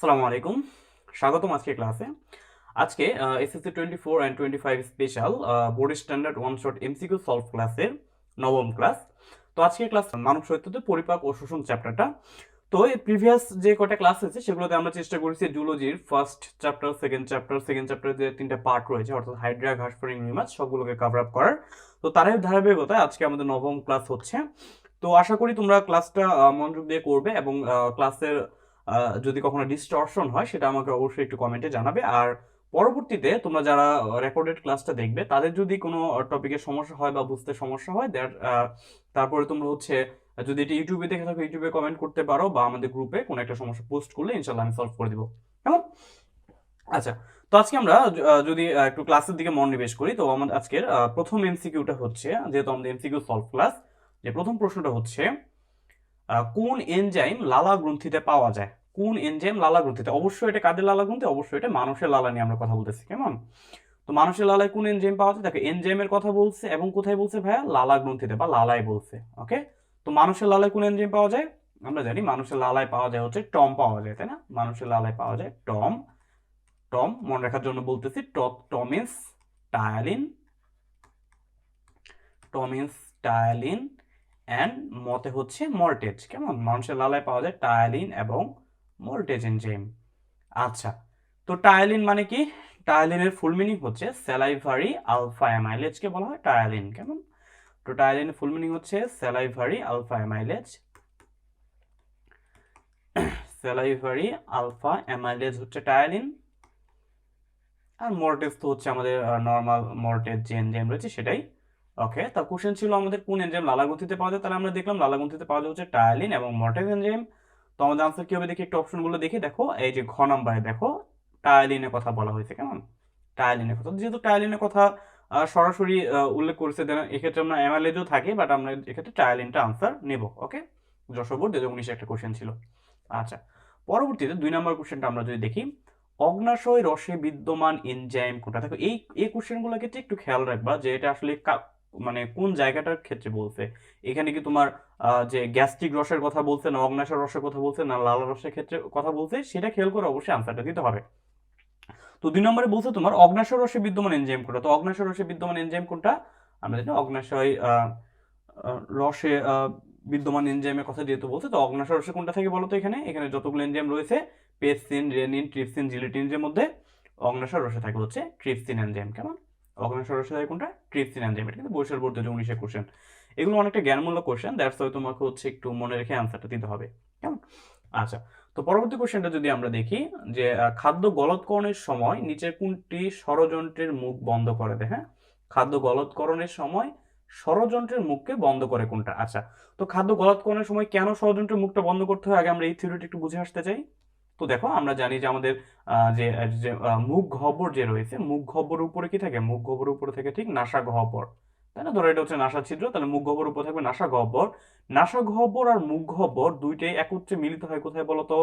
আসসালামু আলাইকুম, স্বাগতম আজকে ক্লাসে। আজকে SSC 24 and 25 special board standard one shot MCQ solve ক্লাসের নবম ক্লাস। তো আজকে ক্লাস মানব সাহিত্যতে পরিপাক ও শোষণ চ্যাপ্টারটা। তো এই প্রিভিয়াস যে কটা ক্লাস হয়েছে সেগুলোতে আমরা চেষ্টা করেছি জুলজির ফার্স্ট চ্যাপ্টার, সেকেন্ড চ্যাপ্টার যে তিনটা পার্ট রয়েছে অর্থাৎ হাইড্রা, ঘাসফড়িং, মিমাছ সবগুলোকে কভার আপ করার। তো তারই ধারাবাহিকতায় আজকে আমাদের নবম ক্লাস হচ্ছে। তো আশা করি তোমরা ক্লাসটা মনোযোগ দিয়ে করবে এবং ক্লাসের যদি কখনো ডিস্টরশন হয় সেটা আমাকে অবশ্যই একটু কমেন্টে জানাবে। আর পরবর্তীতে তোমরা যারা রেকর্ডেড ক্লাসটা দেখবে তাদের যদি কোনো টপিকের সমস্যা হয় বা বুঝতে সমস্যা হয় তারপরে তোমরা যদি এটা ইউটিউবে দেখে থাকো ইউটিউবে কমেন্ট করতে পারো বা আমাদের গ্রুপে কোনো একটা সমস্যা পোস্ট করলে ইনশাল্লাহ আমি সলভ করে দিব। কেমন? আচ্ছা, তো আজকে আমরা যদি একটু ক্লাসের দিকে মনোনিবেশ করি তো আমাদের আজকের প্রথম এমসিকিউটা হচ্ছে, যেহেতু আমাদের এমসিকিউ সলভ ক্লাস, যে প্রথম প্রশ্নটা হচ্ছে কোন এনজাইম লালা গ্রন্থিতে পাওয়া যায়? কোন এনজাইম লালা গ্রন্থিতে? অবশ্যই এটা কাদের লালা গ্রন্থি? অবশ্যই এটা মানুষের লালা নিয়ে আমরা কথা বলতেছি। কেমন? তো মানুষের লালায় কোন এনজাইম পাওয়া যায়? দেখো এনজাইমের কথা বলছে এবং কোথায় বলছে ভাইয়া? লালা গ্রন্থিতে বা লালায় বলছে। ওকে, তো মানুষের লালায় কোন এনজাইম পাওয়া যায়? আমরা জানি মানুষের লালায় পাওয়া যায় হচ্ছে টম পাওয়া যায়, তাই না? মানুষের লালায় পাওয়া যায় টম। টম মনে রাখার জন্য বলতেছি, টমিস টায়ালিন, টমিস টায়ালিন অ্যান্ড মতে হচ্ছে মর্টেজ। কেমন? মানুষের লালায় পাওয়া যায় টায়ালিন এবং মর্টেজ এনজাইম। আচ্ছা, তো টায়ালিন মানে কি? টায়ালিনের ফুল মিনিং হচ্ছে স্যালাইভারি আলফা অ্যামাইলেজকে বলা হয় টায়ালিন। কেমন? তো টায়ালিনের ফুল মিনিং হচ্ছে salivary alpha amylase. Salivary alpha amylase হচ্ছে টায়ালিন। আর মর্টেজ তো হচ্ছে আমাদের নর্মাল মর্টেজ যে এনজাইম রয়েছে সেটাই। ওকে, তা কোশ্চেন ছিল আমাদের কোন এনজাইম লালাগ্রন্থিতে পাওয়া যায়, তাহলে আমরা দেখলাম লালাগ্রন্থিতে পাওয়া যায় হচ্ছে টায়ালিন এবং মর্টেজ এনজাইম। তো আমাদের আনসার কি হবে দেখি, একটু অপশনগুলো দেখি। দেখো এই যে ঘ নাম্বারে দেখো টায়ালিনের কথা বলা হয়েছে। কেমন? টায়ালিনের কথা, যেহেতু টায়ালিনের কথা সরাসরি উল্লেখ করেছে, দেন এক্ষেত্রে আমরা অ্যামাইলেজও থাকে, বাট আমরা এক্ষেত্রে টায়ালিনটা আনসার নেব। ওকে, যশোর বোর্ড 2019 একটা কোশ্চেন ছিল। আচ্ছা, পরবর্তীতে 2 নম্বর কোশ্চেনটা আমরা যদি দেখি, অগ্নাশয় রসে বিদ্যমান এনজাইম কোনটা? দেখো এই কোশ্চেনগুলোর ক্ষেত্রে একটু খেয়াল রাখবা যে এটা আসলে মানে কোন জায়গাটার ক্ষেত্রে বলছে। এখানে কি তোমার যে গ্যাস্ট্রিক রসের কথা বলছে, না অগ্নাশয় রসের কথা বলছে, না লালা রসের ক্ষেত্রে কথা বলছে, সেটা খেয়াল করে অবশ্যই আনসারটা দিতে হবে। তো 2 নম্বরে বলছে তোমার অগ্নাশয় রসে বিদ্যমান এনজাইম কোনটা? তো অগ্নাশয় রসে বিদ্যমান এনজাইম কোনটা? আমরা জানি অগ্নাশয় রসে বিদ্যমান এনজাইমের কথা যেহেতু বলছে, তো অগ্নাশয় রসে কোনটা থেকে বলো তো? এখানে এখানে যতগুলো এনজাইম রয়েছে পেপসিন, রেনিন, ট্রিপসিন, জিলিটিনের মধ্যে অগ্নাশয় রসে থাকে হচ্ছে ট্রিপসিন এনজাইম। কেমন? অগ্নাশয় রসে থাকে কোনটা? Trypsin enzyme. এটা কিন্তু বৈশাল বোর্ড 2019 কোশ্চেন। এগুলো অনেকটা জ্ঞানমূলক কোশ্চেন, দ্যাটস ওয়াই তোমাকে হচ্ছে একটু মনে রেখে আনসারটা দিতে হবে। কেমন? আচ্ছা, তো পরবর্তী কোশ্চেনটা যদি আমরা দেখি যে খাদ্য গলৎকরণের সময় নিচের কোনটি ষড়যন্ত্রের মুখ বন্ধ করে দেয়? হ্যাঁ, খাদ্য গলৎকরণের সময় ষড়যন্ত্রের মুখকে বন্ধ করে কোনটা? আচ্ছা, তো খাদ্য গলৎকরণের সময় কেন ষড়যন্ত্রের মুখটা বন্ধ করতে হয় আগে আমরা এই থিওরিটা একটু বুঝে আসতে চাই। তো দেখো আমরা জানি যে আমাদের যে যে মুখ গহ্বর যে রয়েছে, মুখ গহ্বরের উপরে কি থাকে? মুখ গহ্বরের উপরে থাকে ঠিক নাসা গহ্বর, তাই না? ধরো এটা হচ্ছে নাসা ছিদ্র, তাহলে মুখ গহ্বরের উপরে থাকবে নাসা গহ্বর। নাসা গহ্বর আর মুখ গহ্বর দুইটাই একত্রে মিলিত হয় কোথায় বলতো?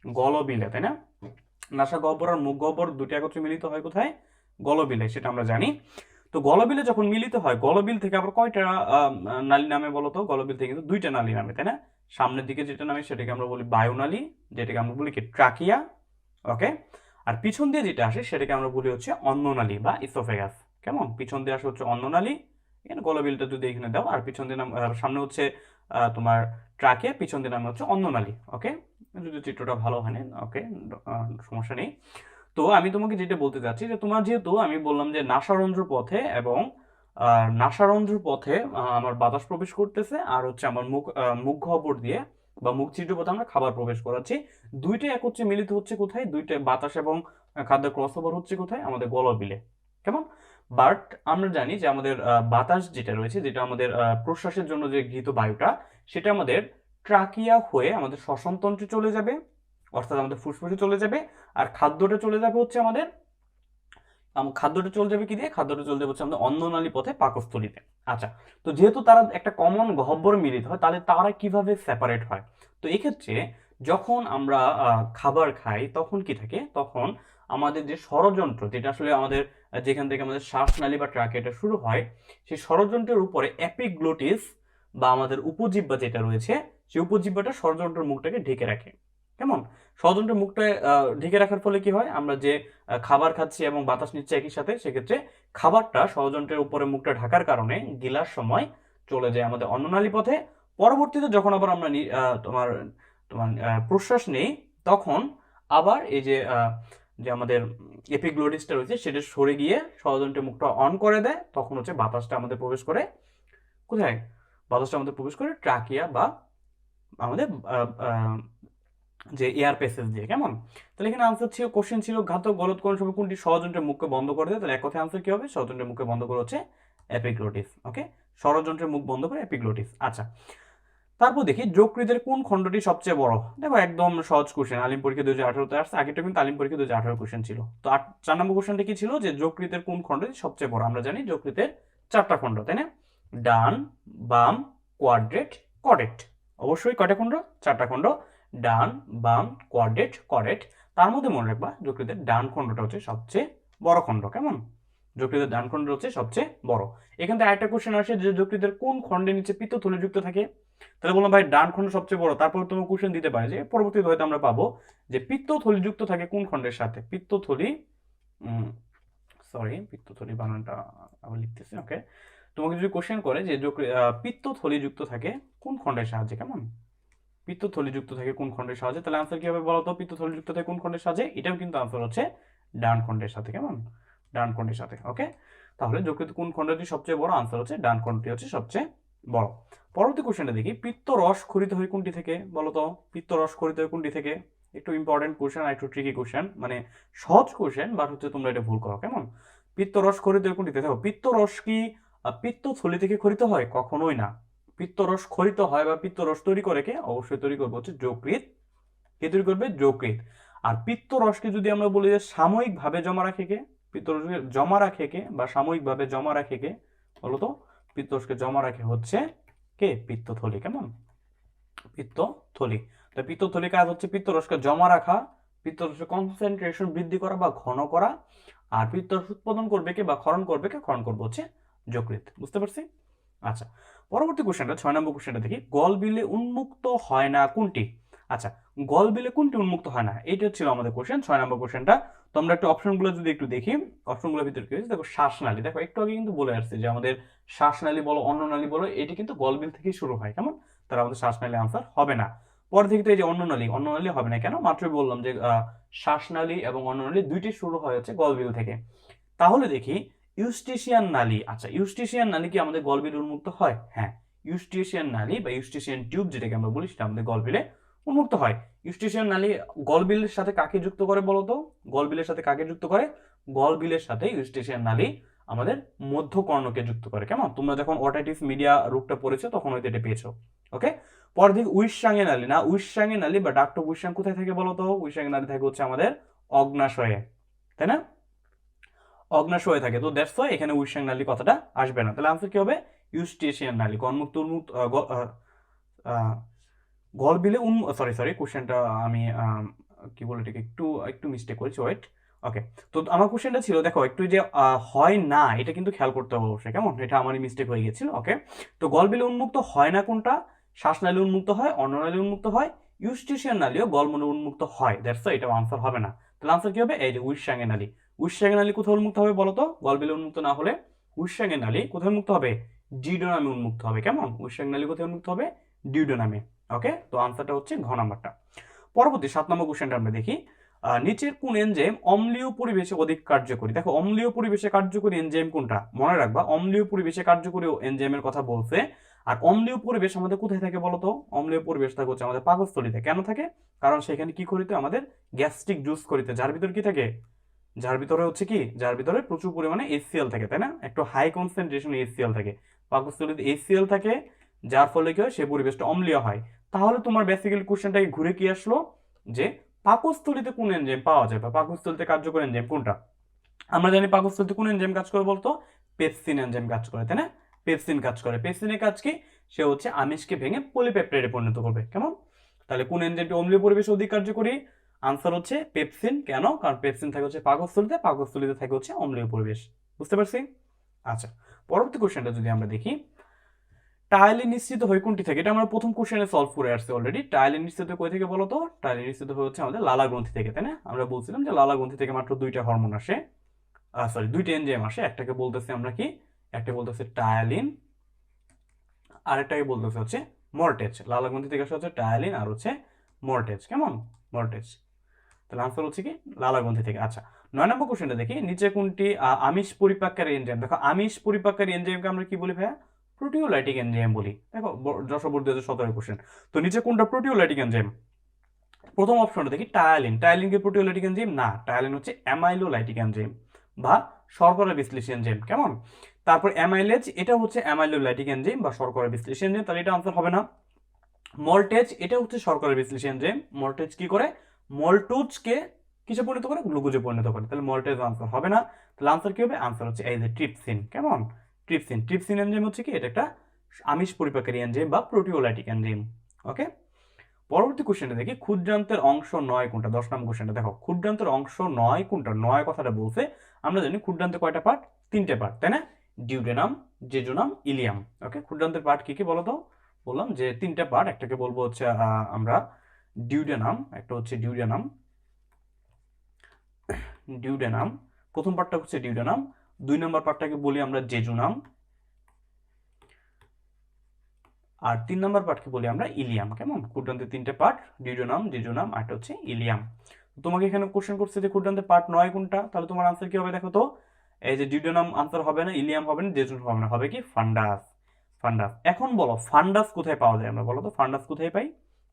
গলবিলে, তাই না? নাসা গহ্বর আর মুখ গহ্বর দুইটা একত্রে মিলিত হয় কোথায়? গলবিলে, সেটা আমরা জানি। তো গলবিলে যখন মিলিত হয়, গলবিল থেকে আবার কয়টা নালী নামে বলতো? গলবিল থেকে কিন্তু দুইটা নালী নামে, তাই না? সামনের দিকে যেটা নামে সেটাকে আমরা বলি বায়ুনালী, যেটাকে আমরা বলি কি ট্রাকিয়া। ওকে, আর পিছন দিয়ে যেটা আসে সেটাকে আমরা বলি হচ্ছে অন্ননালী বা ইসোফেগাস। কেমন? পিছন দিয়ে আসে হচ্ছে অন্ননালী, এখানে গলবিলটা যদি এখানে দাও, আর পিছন দিয়ে সামনে হচ্ছে তোমার ট্রাকিয়া, পিছন দিয়ে নামে হচ্ছে অন্ননালী। ওকে, যদি চিত্রটা ভালো হয় না, ওকে, সমস্যা নেই। তো আমি তোমাকে যেটা বলতে চাচ্ছি যে তোমার যেহেতু আমি বললাম যে নাসারন্ধ্র পথে এবং নাসারন্ধ্র পথে আমার বাতাস প্রবেশ করতেছে, আর হচ্ছে আমার মুখ গহ্বর দিয়ে বা মুখ ছিদ্র পথে আমরা খাবার প্রবেশ করাচ্ছি, দুইটা একত্রে মিলিত হচ্ছে কোথায়? দুইটা বাতাস এবং খাদ্য ক্রস ওভার হচ্ছে কোথায়? আমাদের গলবিলে। কেমন? বাট আমরা জানি যে আমাদের বাতাস যেটা রয়েছে, যেটা আমাদের প্রশ্বাসের জন্য যে গৃহীত বায়ুটা, সেটা আমাদের ট্রাকিয়া হয়ে আমাদের শ্বসন তন্ত্রে চলে যাবে, অর্থাৎ আমাদের ফুসফুসে চলে যাবে। আর খাদ্যটা চলে যাবে হচ্ছে আমাদের খাদ্যটা চলে যাবে কি দিয়ে? খাদ্যটা চলে যাবে হচ্ছে আমাদের অন্ননালী পথে পাকস্থলীতে। আচ্ছা, তো যেহেতু তারা একটা কমন গহ্বরে মিলিত হয়, তাহলে তারা কিভাবে সেপারেট হয়? তো এক্ষেত্রে যখন আমরা খাবার খাই তখন কি থাকে? তখন আমাদের যে ষড়যন্ত্র, যেটা আসলে আমাদের যেখান থেকে আমাদের শ্বাসনালী বা ট্রাকেটা শুরু হয়, সেই ষড়যন্ত্রের উপরে এপিগ্লোটিস বা আমাদের উপজিহ্বা যেটা রয়েছে, সেই উপজিহ্বাটা ষড়যন্ত্রের মুখটাকে ঢেকে রাখে। কেমন? ষড়যন্ত্রের মুখটা ঢেকে রাখার ফলে কি হয়, আমরা যে খাবার খাচ্ছি এবং বাতাস নিচ্ছি একই সাথে, সেক্ষেত্রে খাবারটা ষড়যন্ত্রের উপরে মুখটা ঢাকার কারণে গিলার সময় চলে যায় আমাদের অন্ননালী পথে। পরবর্তীতে যখন আবার আমরা তোমার তোমার প্রশ্বাস নেই, তখন আবার এই যে যে আমাদের এপিগ্লোটিসটা রয়েছে সেটা সরে গিয়ে ষড়যন্ত্রের মুখটা অন করে দেয়, তখন হচ্ছে বাতাসটা আমাদের প্রবেশ করে কোথায়, বাতাসটা আমাদের প্রবেশ করে ট্রাকিয়া বা আমাদের যে এয়ার প্যাসেজ দিয়ে। কেমন? তাহলে এখানে আনসার ছিল, কোশ্চেন ছিল ঘাতক গলদকরণ সময় কোনটি ষড়যন্ত্রের মুখকে বন্ধ করে দেয়। তাহলে এক কথায় আনসার কি হবে? ষড়যন্ত্রের মুখকে বন্ধ করে হচ্ছে এপিগ্লোটিস। ওকে, ষড়যন্ত্রের মুখ বন্ধ করে এপিগ্লোটিস। আচ্ছা, তারপর দেখি যকৃতের কোন খণ্ডটি সবচেয়ে বড়। দেখো একদম সহজ কোশ্চেন, আলিম পরীক্ষা 2018-তে আসছে, আগেটা কিন্তু আলিম পরীক্ষা 2018 কোশ্চেন ছিল। তো 4 নম্বর কোশ্চেনটা কি ছিল, যে যকৃতের কোন খণ্ডটি সবচেয়ে বড়। আমরা জানি যকৃতের 4টা খণ্ড, তাই না? ডান, বাম, কোয়াড্রেট, কডেট। অবশ্যই কয়টা খণ্ড? 4টা খণ্ড, ডান, বাম, কোয়াড্রেট, কডেট। তার মধ্যে মনে রাখবা যকৃতের ডান খণ্ডটা হচ্ছে সবচেয়ে বড় খণ্ড। কেমন? যকৃতের ডান খণ্ড হচ্ছে সবচেয়ে বড়। এখান থেকে আরেকটা কোশ্চেন আসে যে যকৃতের কোন খণ্ডের নিচে পিত্তথলি যুক্ত থাকে। তাহলে বললাম ভাই ডান খণ্ড সবচেয়ে বড়, তারপর তোমার কোশ্চেন দিতে পারে যে পরবর্তীতে হয়তো আমরা পাবো যে পিত্তথলি যুক্ত থাকে কোন খণ্ডের সাথে। পিত্তথলি, পিত্তথলি বানানটা আমি লিখতেছি। ওকে, তোমাকে যদি কোশ্চেন করে যে পিত্তথলি যুক্ত থাকে কোন খণ্ডের সাহায্যে। কেমন? পিত্তথলি যুক্ত থাকে কোন খণ্ডের সাহায্যে, তাহলে আনসার কি হবে বলতো? পিত্তথলি যুক্ত থাকে কোন খণ্ডের সাহায্যে, এটাও কিন্তু আনসার হচ্ছে ডান খণ্ডের সাথে। কেমন? ডান খণ্ডের সাথে। ওকে, তাহলে যকৃত কোন খণ্ডটি সবচেয়ে বড়, আনসার হচ্ছে ডান খণ্ডটি হচ্ছে সবচেয়ে বড়। পরবর্তী কোশ্চেনটা দেখি, পিত্ত রস খরিত হয় কোনটি থেকে বলতো? পিত্ত রস খরিত হয় কোনটি থেকে? একটু ইম্পর্টেন্ট কোশ্চেন, একটু ট্রিকি কোশ্চেন, মানে সহজ কোশ্চেন বাট হচ্ছে তোমরা এটা ভুল করো। কেমন? পিত্ত রস খরিত হয় কোনটি থেকে? দেখো, পিত্ত রস কি পিত্তথলি থেকে খরিত হয়? কখনোই না। পিত্তরস খরিত হয় বা পিত্তরস তৈরি করে কে? অবশ্যই তৈরি করবে হচ্ছে যকৃৎ। কে তৈরি করবে? যকৃৎ। আর পিত্তরসকে যদি আমরা বলি যে সাময়িকভাবে জমা রাখে কে? পিত্তরসকে জমা রাখে কে বা সাময়িকভাবে জমা রাখে কে বলতো? পিত্তরসকে জমা রাখে হচ্ছে কে? পিত্তথলি। কেমন? পিত্তথলি। তো পিত্তথলি কাজ হচ্ছে পিত্তরসকে জমা রাখা, পিত্তরসের কনসেন্ট্রেশন বৃদ্ধি করা বা ঘন করা। আর পিত্তরস উৎপাদন করবে কে বা ক্ষরণ করবে কে? ক্ষরণ করবে হচ্ছে যকৃৎ। বুঝতে পারছি? আচ্ছা, পরবর্তী কোশ্চেনটা 6 নম্বর কোশ্চেনটা দেখি, গলবিলে উন্মুক্ত হয় না কোনটি? আচ্ছা, গলবিলে কোনটি উন্মুক্ত হয় না, এইটা ছিল আমাদের কোশ্চেন 6 নম্বর কোশ্চেনটা। তো আমরা একটু অপশনগুলো যদি একটু দেখি, অপশনগুলোর ভিতরে কি হয়েছে দেখো, শ্বাসনালী। দেখো একটু আগে কিন্তু বলে আসছে যে আমাদের শ্বাসনালী বলো অন্ননালী বলো এটি কিন্তু গলবিল থেকে শুরু হয়। কেমন? তার আমাদের শ্বাসনালী আনসার হবে না। পরে থেকে তো এই যে অন্ননালী, অন্ননালী হবে না কেন? মাত্রই বললাম যে শ্বাসনালী এবং অন্ননালী দুইটি শুরু হয় হচ্ছে গলবিল থেকে। তাহলে দেখি ইউস্টিশিয়ান নালী। আচ্ছা, ইউস্টিশিয়ান নালী কি আমাদের গলবিলে উন্মুক্ত হয়? হ্যাঁ, ইউস্টিশিয়ান নালী বা ইউস্টিশিয়ান টিউব যেটাকে আমরা বলি সেটা আমাদের গলবিলে উন্মুক্ত হয়। ইউস্টিশিয়ান নালী গলবিলের সাথে কাকে যুক্ত করে বলতো? গলবিলের সাথে কাকে যুক্ত করে? গলবিলের সাথে ইউস্টিশিয়ান নালী আমাদের মধ্যকর্ণকে যুক্ত করে। কেমন? তোমরা যখন ওটাইটিস মিডিয়া রোগটা পড়েছো তখন হয়তো এটা পেয়েছো। ওকে, পর দিকে উইশাঙ্গে নালী। না, উইশাঙ্গে নালী বা ডাক্ট অফ উইশাং কোথায় থাকে বলতো? উইশাঙ্গে নালী থাকে হচ্ছে আমাদের অগ্নাশয়ে, তাই না? অগ্নাশয় থাকে। তো দ্যাটস ওয়াই এখানে উইশাং নালী কথাটা আসবে না। তাহলে আনসার কি হবে? ইউস্টেশিয়ান নালী। গলমুক্ত উন্মুক্ত গলবিলে সরি কোশ্চেনটা আমি কি বলে এটাকে একটু একটু মিস্টেক করেছি, ওয়েট। ওকে, তো আমার কোশ্চেনটা ছিল দেখো একটু যে হয় না, এটা কিন্তু খেয়াল করতে হবে অবশ্যই। কেমন? এটা আমারই মিস্টেক হয়ে গেছিল। ওকে, তো গলবিলে উন্মুক্ত হয় না কোনটা? শ্বাসনালী উন্মুক্ত হয়, অন্ননালী উন্মুক্ত হয়, ইউস্টেশিয়ান নালীও গলমূলে উন্মুক্ত হয়। দ্যাটস ওয়াই এটা আনসার হবে না। তাহলে আনসার কি হবে? এই যে উইশাঙ্গে নালী। উইশাঙ্গে নালী কোথায় উন্মুক্ত হবে বলতো? গলবিলে উন্মুক্ত না হলে উইশাঙ্গে নালী কোথায় উন্মুক্ত হবে? ডিউডোনামে উন্মুক্ত হবে। কেমন? উইশাঙ্গে নালী কোথায় উন্মুক্ত হবে? ডিউডোনামে। ওকে, তো আনসারটা হচ্ছে ঘ নাম্বারটা। পরবর্তী 7 নম্বর কোশ্চেনটা আমরা দেখি, নিচের কোন এনজাইম অম্লীয় পরিবেশে অধিক কার্যকরী? দেখো, অম্লীয় পরিবেশে কার্যকরী এনজাইম কোনটা? মনে রাখবা অম্লীয় পরিবেশে কার্যকরী এনজাইমের কথা বলছে। আর অম্লীয় পরিবেশ আমাদের কোথায় থাকে বলতো? অম্লীয় পরিবেশ থাকে হচ্ছে আমাদের পাকস্থলীতে। কেন থাকে? কারণ সেখানে কি করিতে? আমাদের গ্যাস্ট্রিক জুস করিতে। যার ভিতর কি থাকে? যার ভিতরে হচ্ছে কি? যার ভিতরে প্রচুর পরিমাণে HCl থাকে, তাই না? একটু হাই কনসেন্ট্রেশন HCl থাকে। পাকস্থলীতে HCl থাকে, যার ফলে কি হয়? সেই পরিবেশটা অম্লীয় হয়। তাহলে তোমার বেসিক্যালি কোশ্চেনটাকে ঘুরে কি আসলো যে পাকস্থলীতে কোন এনজাইম পাওয়া যায় বা পাকস্থলীতে কার্যকর এনজাইম কোনটা? আমরা জানি পাকস্থলীতে কোন এনজাইম কাজ করে বলতো? পেপসিন এনজাইম কাজ করে, তাই না? পেপসিন কাজ করে। পেপসিনের কাজ কি? সে হচ্ছে আমিষকে ভেঙে পলিপেপটাইডে পরিণত করবে। কেমন? তাহলে কোন এনজাইমটি অম্লীয় পরিবেশে অধিক কার্যকরী? আনসার হচ্ছে পেপসিন। কেন? কারণ পেপসিন থাকে হচ্ছে পাকস্থলীতে, পাকস্থলীতে থাকে হচ্ছে অম্লীয় পরিবেশ। বুঝতে পারছি? আচ্ছা, পরবর্তী কোশ্চেনটা যদি আমরা দেখি, টাইলিন নিশ্চিত হয় কোনটি থেকে? এটা আমরা প্রথম কোশ্চেনে সলভ করে আসছি অলরেডি। টাইলিন নিশ্চিত কই থেকে বলো তো? টাইলিন নিশ্চিত হচ্ছে আমাদের লালা গ্রন্থি থেকে, তাই না? আমরা বলছিলাম যে লালা গ্রন্থি থেকে মাত্র দুইটা হরমোন আসে, সরি দুইটা এনজাইম আসে। একটাকে বলতেছি আমরা কি? একটা বলতেছে টায়ালিন, আরেকটাকে বলতেছে হচ্ছে মর্টেজ। লালা গ্রন্থি থেকে আসে হচ্ছে টায়ালিন আর হচ্ছে মর্টেজ। কেমন? মর্টেজ। তাহলে আনসার হচ্ছে কি লালা গ্রন্থি থেকে। আচ্ছা 9 নম্বর কোশ্চেনটা দেখি, নিচে কোনটি আমিষ পরিপাককারী এনজাইম? দেখো আমিষ পরিপাককারী এনজাইমকে আমরা কি বলি ভাইয়া? প্রোটিওলাইটিক এনজাইম বলি। দেখো যশোর বোর্ড 2017 কোশ্চেন। তো নিচে কোনটা প্রোটিওলাইটিক এনজাইম? প্রথম অপশনটা দেখি টায়ালিন। টায়ালিন কি প্রোটিওলাইটিক এনজাইম? না, টায়ালিন হচ্ছে অ্যামাইলোলাইটিক এনজাইম বা শর্করা বিশ্লেষী এনজাইম। কেমন? তারপর অ্যামাইলেজ, এটা হচ্ছে অ্যামাইলোলাইটিক এনজাইম বা শর্করা বিশ্লেষী এনজাইম, তাহলে এটা আনসার হবে না। মল্টেজ, এটা হচ্ছে শর্করা বিশ্লেষী এনজাইম। মল্টেজ কি করে? মল্টুজকে কিসে পরিণত করে? গ্লুকোজে পরিণত করে। তাহলে মল্টেজ আনসার হবে না। তাহলে আনসার কি হবে? আনসার হচ্ছে এই যে ট্রিপসিন। কেমন? ট্রিপসিন। ট্রিপসিন এনজাইম হচ্ছে কি? এটা একটা আমিষ পরিপাককারী এনজাইম বা প্রোটিওলাইটিক এনজাইম। ওকে, পরবর্তী কোশ্চেনটা দেখি, ক্ষুদ্রান্তের অংশ 9 কোনটা? 10 নম্বর কোশ্চেনটা দেখো, ক্ষুদ্রান্তের অংশ 9 কোনটা? 9 কথাটা বলছে, আমরা জানি ক্ষুদ্রান্তে কয়টা পার্ট? 3টে পার্ট, তাই না? Duodenum, jejunum, ileum. ওকে, ক্ষুদ্রান্তের পার্ট কি কি বলো তো? বললাম যে 3টে পার্ট। একটাকে বলবো হচ্ছে আমরা ডিউডেনাম, একটা হচ্ছে ডিউডেনাম, ডিউডেনাম প্রথম পার্টটা হচ্ছে ডিউডেনাম। 2 নম্বর পার্টটাকে বলি আমরা জেজুনাম, আর 3 নম্বর পার্টকে বলি আমরা ইলিয়াম। কেমন? ক্ষুদ্রান্তের 3টে পার্ট, ডিউডেনাম, জেজুনাম আর হচ্ছে ইলিয়াম। তোমাকে এখানে কোশ্চেন করছে যে ক্ষুদ্রান্তের পার্ট 9 কোনটা? তাহলে তোমার আনসার কি হবে দেখো তো? এই যে ডিউডেনাম আনসার হবে না, ইলিয়াম হবে না, জেজুনাম হবে না, হবে কি? ফান্ডাস। ফান্ডাস। এখন বলো ফান্ডাস কোথায় পাওয়া যায়? আমরা বলো তো ফান্ডাস কোথায় পাই?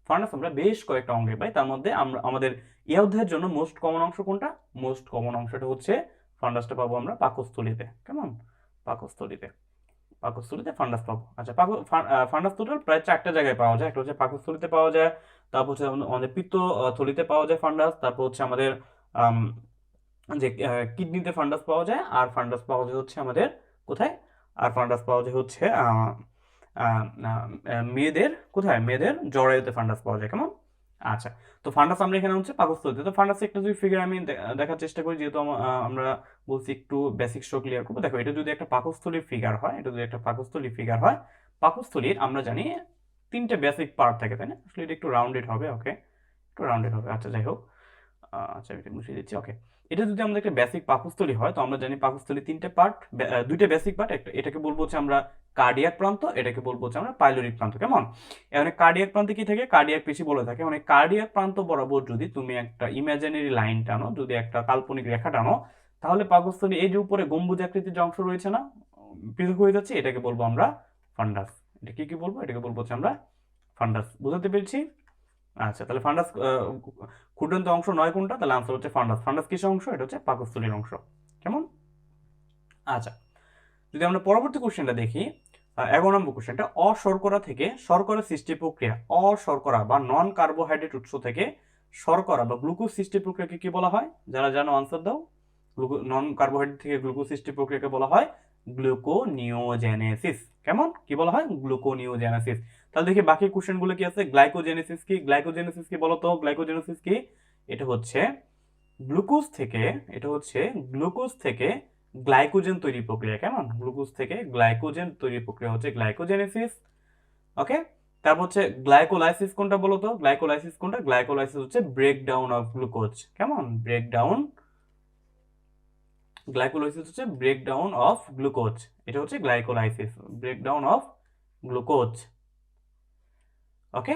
ফান্ডাস আমরা বেশ কয়েকটা অঙ্গে পাই, তার মধ্যে আমরা আমাদের এই অধ্যায়ের জন্য মোস্ট কমন অংশ কোনটা? মোস্ট কমন অংশটা হচ্ছে ফান্ডাসটা পাবো আমরা পাকস্থলীতে। কেমন? পাকস্থলীতে। পাকস্থলীতে ফান্ডাস পাবো। আচ্ছা, ফান্ডাস টোটাল প্রায় 4টা জায়গায় পাওয়া যায়। একটা হচ্ছে পাকস্থলীতে পাওয়া যায়, তারপর হচ্ছে আমাদের পিত্ত থলিতে পাওয়া যায় ফান্ডাস, তারপর হচ্ছে আমাদের যে কিডনিতে ফান্ডাস পাওয়া যায়, আর ফান্ডাস পাওয়া যায় হচ্ছে আমাদের কোথায়? আর ফান্ডাস পাওয়া যায় হচ্ছে মেয়েদের কোথায়? মেয়েদের জরায়ুতে ফান্ডাস পাওয়া যায়। কেমন? আচ্ছা, তো ফান্ডাস আমরা এখানে হচ্ছে পাকস্থলীতে। তো ফান্ডাস একটা যদি ফিগার আমি দেখার চেষ্টা করি, যেহেতু আমরা বলছি একটু বেসিক স্ট্রোক ক্লিয়ার করবো। দেখো এটা যদি একটা পাকস্থলীর ফিগার হয়, এটা যদি একটা পাকস্থলীর ফিগার হয়, পাকস্থলীর আমরা জানি 3টে বেসিক পার্ট থাকে, তাই না? আসলে এটা একটু রাউন্ডেড হবে। ওকে, একটু রাউন্ডেড হবে। আচ্ছা যাই হোক, আচ্ছা এটা মুছে দিচ্ছি। ওকে, এটা যদি আমাদের একটা বেসিক পাকস্থলী হয়, তো আমরা জানি পাকস্থলী 3টে পার্ট, 2টে বেসিক পার্ট। এটাকে বলবো হচ্ছে আমরা কার্ডিয়াক প্রান্ত, এটাকে বলবো হচ্ছে আমরা পাইলোরিক প্রান্ত। কেমন? এখানে কার্ডিয়াক প্রান্তে কি থাকে? কার্ডিয়াক পেশি বলে থাকে। মানে কার্ডিয়াক প্রান্ত বরাবর যদি তুমি একটা ইমাজিনারি লাইন টানো, যদি একটা কাল্পনিক রেখা টানো, তাহলে পাকস্থলী এই যে উপরে গম্বুজ আকৃতির যে অংশ রয়েছে না, পৃথক হয়ে যাচ্ছে, এটাকে বলবো আমরা ফান্ডাস। এটা কি বলবো? এটাকে বলবো হচ্ছে আমরা ফান্ডাস। বুঝতে পেরেছি? আচ্ছা, তাহলে ফান্ডাস ক্ষুদ্রান্ত অংশ 9 কোনটা? তাহলে আনসার হচ্ছে ফান্ডাস। ফান্ডাস কিসের অংশ? এটা হচ্ছে পাকস্থলীর অংশ। কেমন? আচ্ছা, যদি আমরা পরবর্তী কোশ্চেনটা দেখি, 11 নম্বর কোশ্চেনটা, অশর্করা থেকে শর্করা সৃষ্টি প্রক্রিয়া, অশর্করা বা নন কার্বোহাইড্রেট উৎস থেকে শর্করা বা গ্লুকোজ সৃষ্টি প্রক্রিয়াকে কি বলা হয়? যারা জানো আনসার দাও। নন কার্বোহাইড্রেট থেকে গ্লুকোজ সৃষ্টি প্রক্রিয়াকে বলা হয় গ্লুকোনিওজেনেসিস। কেমন? কি বলা হয়? গ্লুকোনিওজেনেসিস। তাহলে দেখি বাকি কোশ্চেনগুলো কি আছে। গ্লাইকোজেনেসিস কি? গ্লাইকোজেনেসিস কি বলো তো? গ্লাইকোজেনেসিস কি? এটা হচ্ছে গ্লুকোজ থেকে, এটা হচ্ছে গ্লুকোজ থেকে গ্লাইকোজেন তৈরি প্রক্রিয়া। কেমন? গ্লুকোজ থেকে গ্লাইকোজেন তৈরি প্রক্রিয়া হচ্ছে গ্লাইকোজেনেসিস। ওকে, তারপর হচ্ছে গ্লাইকোলাইসিস কোনটা বলো তো? গ্লাইকোলাইসিস কোনটা? গ্লাইকোলাইসিস হচ্ছে ব্রেকডাউন অফ গ্লুকোজ। কেমন? ব্রেকডাউন, গ্লাইকোলাইসিস হচ্ছে ব্রেকডাউন অফ গ্লুকোজ। এটা হচ্ছে গ্লাইকোলাইসিস, ব্রেকডাউন অফ গ্লুকোজ। ওকে,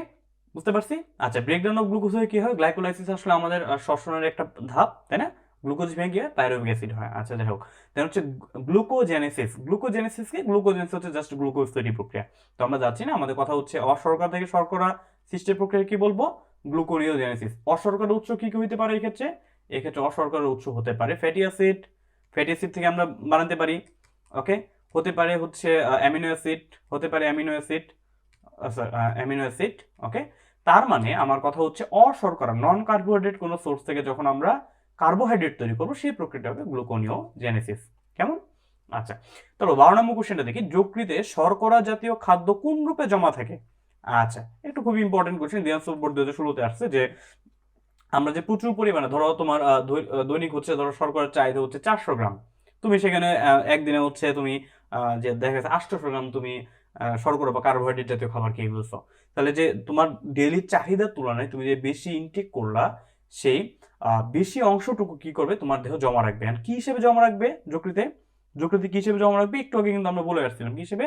বুঝতে পারছি? আচ্ছা, ব্রেকডাউন অফ গ্লুকোজ হয়ে কি হয়? গ্লাইকোলাইসিস আসলে আমাদের শ্বসনের একটা ধাপ, তাই না? গ্লুকোজ ভেঙে পাইরুভিক অ্যাসিড হয়। আচ্ছা যাই হোক, দেন হচ্ছে গ্লুকোজেনেসিস। গ্লুকোজেনেসিস কি? গ্লুকোজেনেসিস হচ্ছে জাস্ট গ্লুকোজ তৈরি প্রক্রিয়া। তো আমরা যাচ্ছি না, আমাদের কথা হচ্ছে অশর্করা থেকে শর্করা সৃষ্টির প্রক্রিয়া কি বলবো? গ্লুকোনিওজেনেসিস। অশর্করার উৎস কি কি হতে পারে এই ক্ষেত্রে? এক্ষেত্রে অশর্করার উৎস হতে পারে ফ্যাটি অ্যাসিড, ফ্যাটি অ্যাসিড থেকে আমরা বানাতে পারি। ওকে, হতে পারে হচ্ছে অ্যামিনো অ্যাসিড, হতে পারে অ্যামিনো অ্যাসিড, অ্যামিনো অ্যাসিড। ওকে, তার মানে আমার কথা হচ্ছে অশর্করা নন কার্বোহাইড্রেট কোনো সোর্স থেকে যখন আমরা কার্বোহাইড্রেট তৈরি করবো, সেই প্রক্রিয়াটা হবে গ্লুকোনিওজেনেসিস। কেমন? আচ্ছা, তবে 12 নম্বর কোশ্চেনটা দেখি, যকৃতে শর্করা জাতীয় খাদ্য কোন রূপে জমা থাকে? আচ্ছা, একটু খুবই ইম্পর্টেন্ট কোশ্চেন, দিনাজপুর বোর্ড 2016-তে আসছে যে আমরা যে প্রচুর পরিমাণে, ধরো তোমার দৈনিক হচ্ছে ধরো শর্করার চাহিদা হচ্ছে 400 গ্রাম, তুমি সেখানে একদিনে হচ্ছে তুমি যে দেখা গেছে 800 গ্রাম তুমি শর্করা বা কার্বোহাইড্রেট জাতীয় খাবার খেয়ে ফেলছো, তাহলে যে তোমার ডেইলি চাহিদার তুলনায় তুমি যে বেশি ইনটেক করলা, সেই বেশি অংশটুকু কি করবে তোমার দেহ জমা রাখবে। আর কি হিসেবে জমা রাখবে যকৃতে? যকৃতে কি হিসেবে জমা রাখবে? একটু আগে কিন্তু আমরা বলে আসছিলাম কি হিসেবে,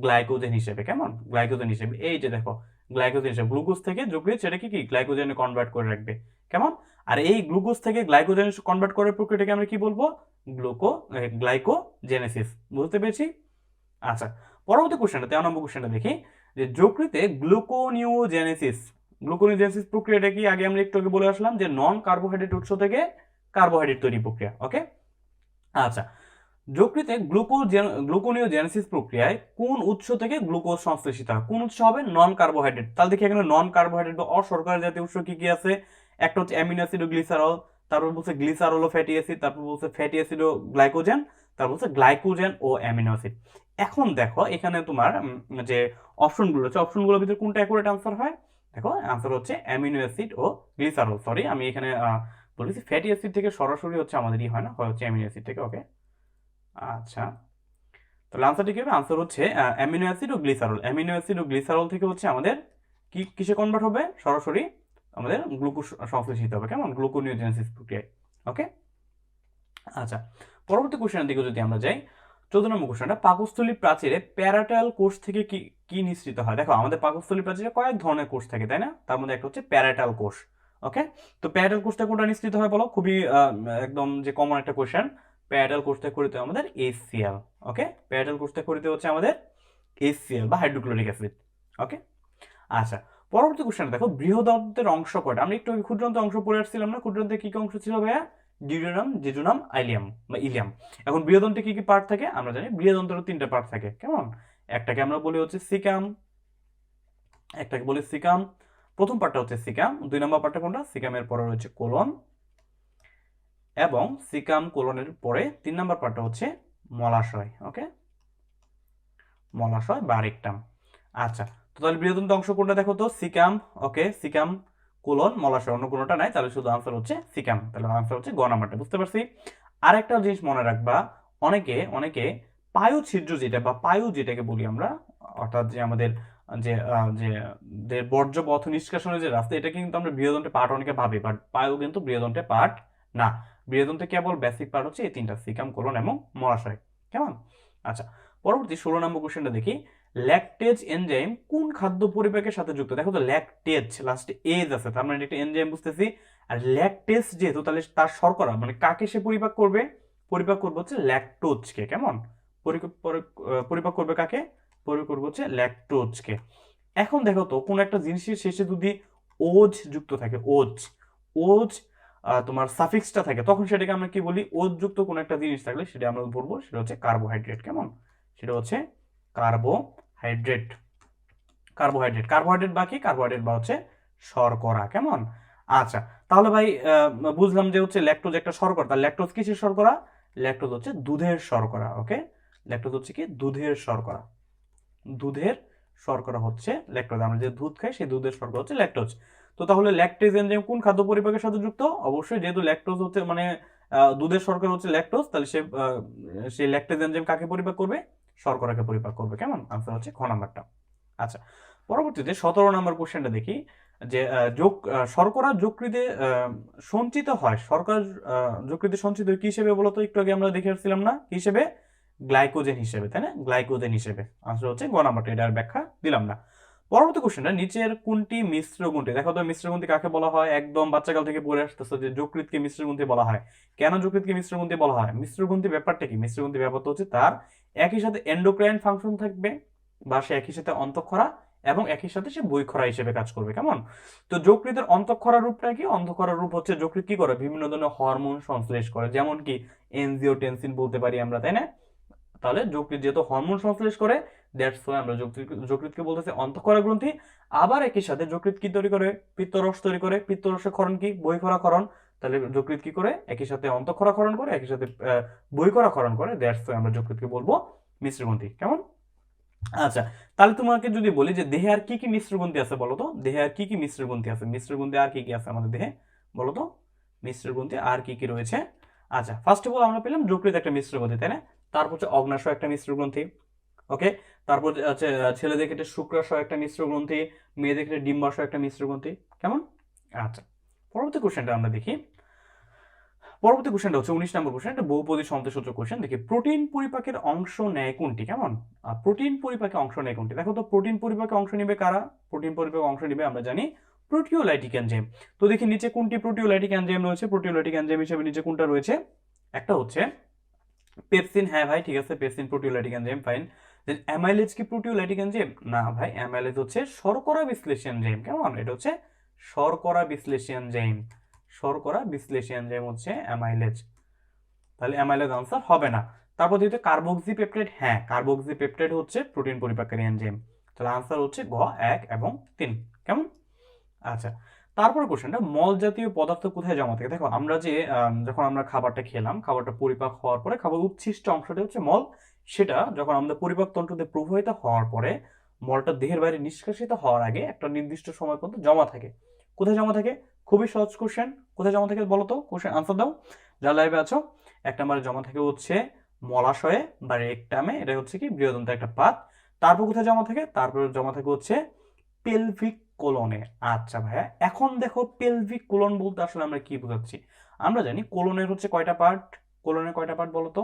গ্লাইকোজেন হিসেবে। কেমন? গ্লাইকোজেন হিসেবে। এই যে দেখো গ্লাইকোজেন হিসেবে, গ্লুকোজ থেকে যকৃৎ সেটাকে কি গ্লাইকোজেনে কনভার্ট করে রাখবে। কেমন? আর এই গ্লুকোজ থেকে গ্লাইকোজেনে কনভার্ট করার প্রক্রিয়াটাকে আমরা কি বলবো? গ্লাইকোজেনেসিস। বুঝতে পেরেছি? আচ্ছা, পরবর্তী কোশ্চেনটা 13 নম্বর কোশ্চেনটা দেখি, যে যকৃতে গ্লুকোনিওজেনেসিস প্রক্রিয়াটা কি? আগে আমরা একটু আগে বলে আসলাম যে নন কার্বোহাইড্রেট উৎস থেকে কার্বোহাইড্রেট তৈরি প্রক্রিয়া। ওকে, আচ্ছা, যকৃতে গ্লুকোনিওজেনেসিস প্রক্রিয়ায় কোন উৎস থেকে গ্লুকোজ সংশ্লেষিত হয়? কোন উৎস হবে? নন কার্বোহাইড্রেট। তাহলে দেখি এখানে নন কার্বোহাইড্রেট বা অশর্করা জাতীয় উৎস কি কি আছে? একটা হচ্ছে অ্যামিনো অ্যাসিড ও গ্লিসারল, তারপর বলছে গ্লিসারল ও ফ্যাটি অ্যাসিড, তারপর বলছে ফ্যাটি অ্যাসিড ও গ্লাইকোজেন, তারপর বলছে গ্লাইকোজেন ও অ্যামিনো অ্যাসিড। এখন দেখো এখানে তোমার যে অপশনগুলো আছে, অপশনগুলোর ভিতরে কোনটা অ্যাকুরেট আনসার হয়? দেখো আনসার হচ্ছে অ্যামিনো অ্যাসিড ও গ্লিসারল। সরি, আমি এখানে বলেছি ফ্যাটি অ্যাসিড থেকে সরাসরি হচ্ছে আমাদেরই হয় না, হয় হচ্ছে অ্যামিনো অ্যাসিড থেকে। ওকে, আচ্ছা, তাহলে আনসারটি কি হবে? আনসার হচ্ছে অ্যামিনো অ্যাসিড ও গ্লিসারল। অ্যামিনো অ্যাসিড ও গ্লিসারল থেকে হচ্ছে আমাদের কি কিসে কনভার্ট হবে? সরাসরি আমাদের গ্লুকোজ সংশ্লেষিত হবে। কেমন? গ্লুকোনিওজেনেসিস প্রক্রিয়ায়। ওকে, আচ্ছা, পরবর্তী কোশ্চেনের দিকে যদি আমরা যাই, 14 নম্বর কোশ্চেনটা, পাকস্থলী প্রাচীরে প্যারাটাল কোষ থেকে কি কি নিঃসৃত হয়? দেখো আমাদের পাকস্থলী প্রাচীরে কয়েক ধরনের কোষ থাকে, তাই না? তার মধ্যে একটা হচ্ছে প্যারাটাল কোষ। ওকে, তো প্যারাটাল কোষটা কোনটা নিঃসৃত হয় বলো? খুবই একদম যে কমন একটা কোশ্চেন। প্যারাটাল কোষটা করিতে আমাদের HCl। ওকে, প্যারাটাল কোষটা করিতে হচ্ছে আমাদের HCl বা হাইড্রোক্লোরিক অ্যাসিড। ওকে, আচ্ছা, পরবর্তী কোশ্চেন দেখো, বৃহদন্তের অংশ কয়টা? আমরা একটু ক্ষুদ্রান্তের অংশ পড়ে আসছিলাম না? ক্ষুদ্রান্তে কি কি অংশ ছিল ভাইয়া? ডিউডেনাম, জেজুনাম, আইলিয়াম বা ইলিয়াম। এখন বৃহদন্তে কি কি পার্ট থাকে? আমরা জানি বৃহদন্তেরও 3টা পার্ট থাকে। কেমন? একটাকে আমরা বলি হচ্ছে সিকাম, একটাকে বলি সিকাম, প্রথম পার্টটা হচ্ছে সিকাম। 2 নম্বর পার্টটা কোনটা? সিকামের পরে রয়েছে কোলন, এবং সিকাম কোলনের পরে 3 নম্বর পার্টটা হচ্ছে মলাশয়। ওকে, মলাশয় বা রেকটাম। আচ্ছা, তো তাহলে বৃহদন্ত অংশ কোনটা দেখো তো? সিকাম। ওকে, সিকাম কোলন মলাশয়, অন্য কোনোটা নাই, তাহলে শুধু আনসার হচ্ছে সিকাম। তাহলে আনসার হচ্ছে গ নাম্বারটা। বুঝতে পারছি? আরেকটা জিনিস মনে রাখবা, অনেকে অনেকে পায়ু ছিদ্র যেটা বা পায়ু যেটাকে বলি আমরা, অর্থাৎ যে আমাদের যে যে বর্জ্য পথ নিষ্কাশনের যে রাস্তা, এটা কিন্তু আমরা বৃহদন্তে পার্ট অনেকে ভাবি, বাট পায়ু কিন্তু বৃহদন্তে পার্ট না। বৃহদন্তে কেবল বেসিক পার্ট হচ্ছে এই 3টা, সিকাম, কোলন এবং মলাশয়। কেমন? আচ্ছা, পরবর্তী 16 নম্বর কোশ্চেনটা দেখি, ল্যাকটেজ এনজাইম কোন খাদ্য পরিপাকের সাথে যুক্ত? দেখো তো ল্যাকটেজ লাস্টে এজ আছে, তার মানে একটা এনজাইম বুঝতেছি। আর ল্যাকটেজ যেহেতু, তাহলে তার শর্করা মানে কাকে সে পরিপাক করবে? পরিপাক করবে হচ্ছে ল্যাকটোজকে। কেমন? পরিপাক করবে কাকে? পরিপাক করবে হচ্ছে ল্যাকটোজকে। এখন দেখো তো কোন একটা জিনিসের শেষে যদি ওজ যুক্ত থাকে, ওজ, ওজ তোমার সাফিক্সটা থাকে, তখন সেটাকে আমরা কি বলি? ওজ যুক্ত কোন একটা জিনিস থাকলে সেটা আমরা বলবো সেটা হচ্ছে কার্বোহাইড্রেট। কেমন? সেটা হচ্ছে কার্বোহাইড্রেট। কার্বোহাইড্রেট, কার্বোহাইড্রেট বা কি? কার্বোহাইড্রেট বা হচ্ছে শর্করা। কেমন? আচ্ছা, তাহলে ভাই বুঝলাম যে হচ্ছে ল্যাকটোজ একটা শর্করা। তাহলে ল্যাকটোজ কিসের শর্করা? ল্যাকটোজ হচ্ছে দুধের শর্করা। ওকে, ল্যাকটোজ হচ্ছে কি? দুধের শর্করা। দুধের শর্করা হচ্ছে ল্যাকটোজ। আমরা যে দুধ খাই সেই দুধের শর্করা হচ্ছে ল্যাকটোজ। তো তাহলে ল্যাকটেজ এনজাইম কোন খাদ্য পরিপাকের সাথে যুক্ত? অবশ্যই, যেহেতু ল্যাকটোজ হচ্ছে মানে দুধের শর্করা হচ্ছে ল্যাকটোজ, তাহলে সে ল্যাকটেজ এনজাইম কাকে পরিপাক করবে? শর্করাকে পরিপাক করবে। কেমন? আনসার হচ্ছে খ নাম্বারটা। আচ্ছা, পরবর্তীতে 17 নম্বর কোশ্চেনটা দেখি, যে শর্করা যকৃতে সঞ্চিত হয়, শর্করা যকৃতে সঞ্চিত হয় কি হিসেবে বলতো? একটু আগে আমরা দেখে আসছিলাম না কি হিসেবে? গ্লাইকোজেন হিসেবে, তাই না? গ্লাইকোজেন হিসেবে। আনসার হচ্ছে গ নাম্বারটা, এটার ব্যাখ্যা দিলাম না। পরবর্তী কোশ্চেনটা, নিচের কোনটি মিশ্র গ্রন্থি? দেখো তো মিশ্র গ্রন্থি কাকে বলা হয়? একদম বাচ্চাকাল থেকে পড়ে আসতেছে যে যকৃতকে মিশ্র গ্রন্থি বলা হয়। কেন যকৃতকে মিশ্র গ্রন্থি বলা হয়? মিশ্র গ্রন্থি ব্যাপারটা কি? মিশ্র গ্রন্থি ব্যাপারটা হচ্ছে তার একই সাথে এন্ডোক্রাইন ফাংশন থাকবে, বা সে একই সাথে অন্তঃক্ষরা এবং একই সাথে সে বহিঃক্ষরা হিসেবে কাজ করবে। কেমন? তো যকৃতের অন্তঃক্ষরা রূপটা কি? অন্তঃক্ষরা রূপ হচ্ছে যকৃত কি করে? বিভিন্ন ধরনের হরমোন সংশ্লেষ করে, যেমন কি এনজিওটেনসিন বলতে পারি আমরা, তাই না? তাহলে যকৃৎ যেহেতু হরমোন সংশ্লেষ করে, দ্যাটস ওয়াই আমরা যকৃৎকে বলতেছি অন্তঃক্ষরা গ্রন্থি। আবার একই সাথে যকৃৎ কি তৈরি করে? পিত্তরস তৈরি করে। পিত্তরসের ক্ষরণ কি? বহিঃক্ষরা ক্ষরণ। তাহলে যকৃৎ কি করে? একই সাথে অন্তঃক্ষরা ক্ষরণ করে, একই সাথে বহিঃক্ষরা ক্ষরণ করে, দ্যাটস ওয়াই আমরা যকৃৎকে বলবো মিশ্র গ্রন্থি। কেমন? আচ্ছা, তাহলে তোমাকে যদি বলি যে দেহে আর কি কি মিশ্র গ্রন্থি আছে বলো তো? দেহে আর কি কি মিশ্র গ্রন্থি আছে? মিশ্র গ্রন্থি আর কি কি আছে আমাদের দেহে বলো তো? মিশ্র গ্রন্থি আর কি কি রয়েছে? আচ্ছা, ফার্স্ট অফ অল আমরা পেলাম যকৃৎ একটা মিশ্র গ্রন্থি, তাই না? তারপর হচ্ছে অগ্নাশয় একটা মিশ্র গ্রন্থি। ওকে, তারপর হচ্ছে ছেলেদের ক্ষেত্রে শুক্রাশয় একটা মিশ্র গ্রন্থি, মেয়েদের ক্ষেত্রে ডিম্বাশয় একটা মিশ্র গ্রন্থি। কেমন? আচ্ছা, পরবর্তী কোশ্চেনটা আমরা দেখি। পরবর্তী কোশ্চেনটা হচ্ছে 19 নম্বর কোশ্চেন, একটা বহুপদী সমতাসূচক কোশ্চেন। দেখি, প্রোটিন পরিপাকের অংশ নেয় কোনটি? কেমন? প্রোটিন পরিপাকে অংশ নেয় কোনটি? দেখো তো, প্রোটিন পরিপাকে অংশ নেবে কারা? প্রোটিন পরিপাকে অংশ নেবে আমরা জানি প্রোটিওলাইটিক এনজাইম। তো দেখি নিচে কোনটি প্রোটিওলাইটিক এনজাইম রয়েছে? প্রোটিওলাইটিক এনজাইম হিসেবে নিচে কোনটা রয়েছে? একটা হচ্ছে পেপসিন। হ্যাঁ ভাই, ঠিক আছে, পেপসিন প্রোটিওলাইটিক এনজাইম, ফাইন। দেন অ্যামাইলেজ কি প্রোটিওলাইটিক এনজাইম? না ভাই, অ্যামাইলেজ হচ্ছে শর্করা বিশ্লেষী এনজাইম। কেমন? এটা হচ্ছে শর্করা বিশ্লেষী এনজাইম। শর্করা বিশ্লেষী এনজাইম হচ্ছে অ্যামাইলেজ। তাহলে অ্যামাইলেজ আনসার হবে না। তারপর যেহেতু কার্বক্সিপেপটাইড, হ্যাঁ কার্বক্সিপেপটাইড হচ্ছে প্রোটিন পরিপাককারী এনজাইম। তাহলে আনসার হচ্ছে ঘ 1 এবং 3। কেমন? আচ্ছা, তারপর কোশ্চেনটা, মল জাতীয় পদার্থ কোথায় জমা থাকে? দেখো আমরা যে যখন আমরা খাবারটা খেলাম, খাবারটা পরিপাক হওয়ার পরে খাবার উচ্ছিষ্ট অংশটা হচ্ছে মল, সেটা যখন আমাদের পরিপাক তন্ত্রতে প্রবাহিত হওয়ার পরে মলটা দেহের বাইরে নিষ্কাশিত হওয়ার আগে একটা নির্দিষ্ট সময় পর্যন্ত জমা থাকে। কোথায় জমা থাকে? খুবই সহজ কোশ্চেন, কোথায় জমা থাকে বলো তো? কোশ্চেন আনসার দাও যারা লাইভে আছো। এক নম্বরে জমা থাকে হচ্ছে মলাশয়ে বা রেকটামে, এটা হচ্ছে কি বৃহদন্তের একটা পাত। তারপর কোথায় জমা থাকে? তারপর জমা থাকে হচ্ছে পেলভিক কোলনে। আচ্ছা ভাইয়া, এখন দেখো পেলভিক কোলন বলতে আসলে আমরা কি বোঝাচ্ছি? আমরা জানি কোলনের হচ্ছে কয়টা পার্ট? কোলনের কয়টা পার্ট বলো তো?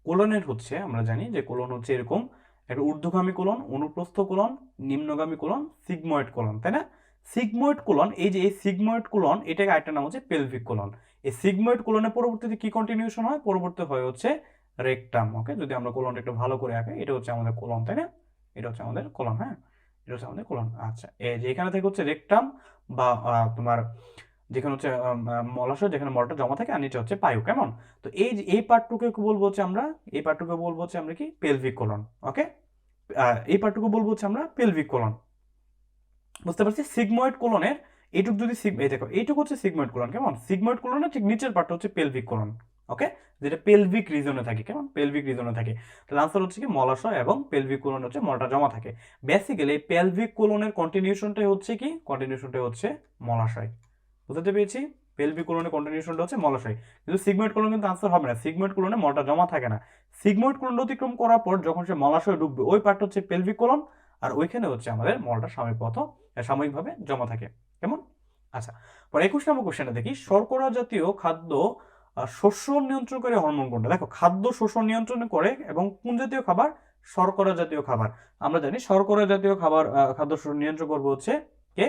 কোলনের হচ্ছে আমরা জানি যে কোলন হচ্ছে এরকম একটা ঊর্ধ্বগামী কোলন, অনুপ্রস্থ কোলন, নিম্নগামী কোলন, সিগময়েড কোলন, তাই না? সিগময়েড কোলন, এই যে এই সিগময়েড কোলন, এটাকে আরেকটা নাম হচ্ছে পেলভিক কোলন। এই সিগময়েড কোলনের পরবর্তীতে কি কন্টিনিউশন হয়? পরবর্তী হয় হচ্ছে রেকটাম। ওকে, যদি আমরা কোলনটা একটু ভালো করে আঁকি, এটা হচ্ছে আমাদের কোলন, তাই না? এটা হচ্ছে আমাদের কোলন, হ্যাঁ, এটা হচ্ছে আমাদের কোলন। আচ্ছা, এই যে এখানে থেকে হচ্ছে রেকটাম বা তোমার যেখানে হচ্ছে মলাশয়, যেখানে মলটা জমা থাকে, আর নিচে হচ্ছে পায়ু। কেমন? তো এই যে এই পার্টটুকু বলবো হচ্ছে আমরা, এই পার্টটুকু বলবো হচ্ছে আমরা কি পেলভিক কোলন। ওকে, এই পার্টটুকু বলবো হচ্ছে আমরা পেলভিক কোলন। বুঝতে পারছি? সিগময়েড কোলনের এইটুকু যদি এই দেখো, এইটুকু হচ্ছে সিগময়েড কোলন। কেমন? সিগময়েড কোলনের ঠিক নিচের পার্টটা হচ্ছে পেলভিক কোলন। ওকে, যেটা পেলভিক রিজনে থাকে। কেমন? পেলভিক রিজনে থাকে। তাহলে আনসার হচ্ছে কি মলাশয় এবং পেলভিক কোলন হচ্ছে মলটা জমা থাকে। বেসিক্যালি এই পেলভিক কোলনের কন্টিনিউশনটাই হচ্ছে কি? কন্টিনিউশনটাই হচ্ছে মলাশয়। বুঝতে পেরেছি? পেলভিক কোলনের কন্টিনিউশনটা হচ্ছে মলাশয়। কিন্তু সিগময়েড কোলন কিন্তু আনসার হবে না। সিগময়েড কোলনে মলটা জমা থাকে না। সিগময়েড কোলন অতিক্রম করার পর যখন সে মলাশয়ে ঢুকবে, ওই পার্টটা হচ্ছে পেলভিক কোলন, আর ওইখানে হচ্ছে আমাদের মলটা সাময়িকভাবে জমা থাকে। কেমন? আচ্ছা, পরে 21 নম্বর কোশ্চেনটা দেখি, শর্করা জাতীয় খাদ্য শোষণ নিয়ন্ত্রণ করে হরমোন কোনটা? দেখো, খাদ্য শোষণ নিয়ন্ত্রণ করে এবং কোন জাতীয় খাবার? শর্করা জাতীয় খাবার। আমরা জানি শর্করা জাতীয় খাবার খাদ্য শোষণ নিয়ন্ত্রণ করবে হচ্ছে কে?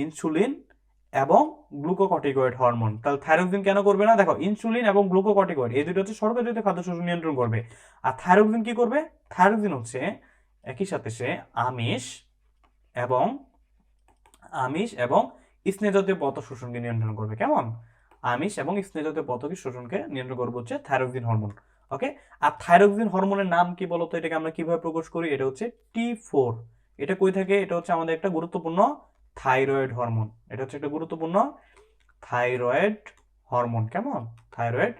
ইনসুলিন এবং গ্লুকোকর্টিকয়েড হরমোন। তাহলে থাইরক্সিন কেন করবে না? দেখো, ইনসুলিন এবং গ্লুকোকর্টিকয়েড এই দুটো হচ্ছে শর্করা জাতীয় খাদ্য শোষণ নিয়ন্ত্রণ করবে। আর থাইরক্সিন কি করবে? থাইরক্সিন হচ্ছে একই সাথে সে আমিষ এবং স্নেহ জাতীয় পদার্থ শোষণকে নিয়ন্ত্রণ করবে। কেমন? আমিষ এবং স্নেহ জাতীয় পদার্থ শোষণকে নিয়ন্ত্রণ করবে হচ্ছে থাইরক্সিন হরমোন। ওকে, আর থাইরক্সিন হরমোনের নাম কি বলতো? এটাকে আমরা কিভাবে প্রকাশ করি? এটা হচ্ছে T4। এটা কই থাকে? এটা হচ্ছে আমাদের একটা গুরুত্বপূর্ণ থাইরয়েড হরমোন। এটা হচ্ছে একটা গুরুত্বপূর্ণ থাইরয়েড হরমোন। কেমন? Thyroid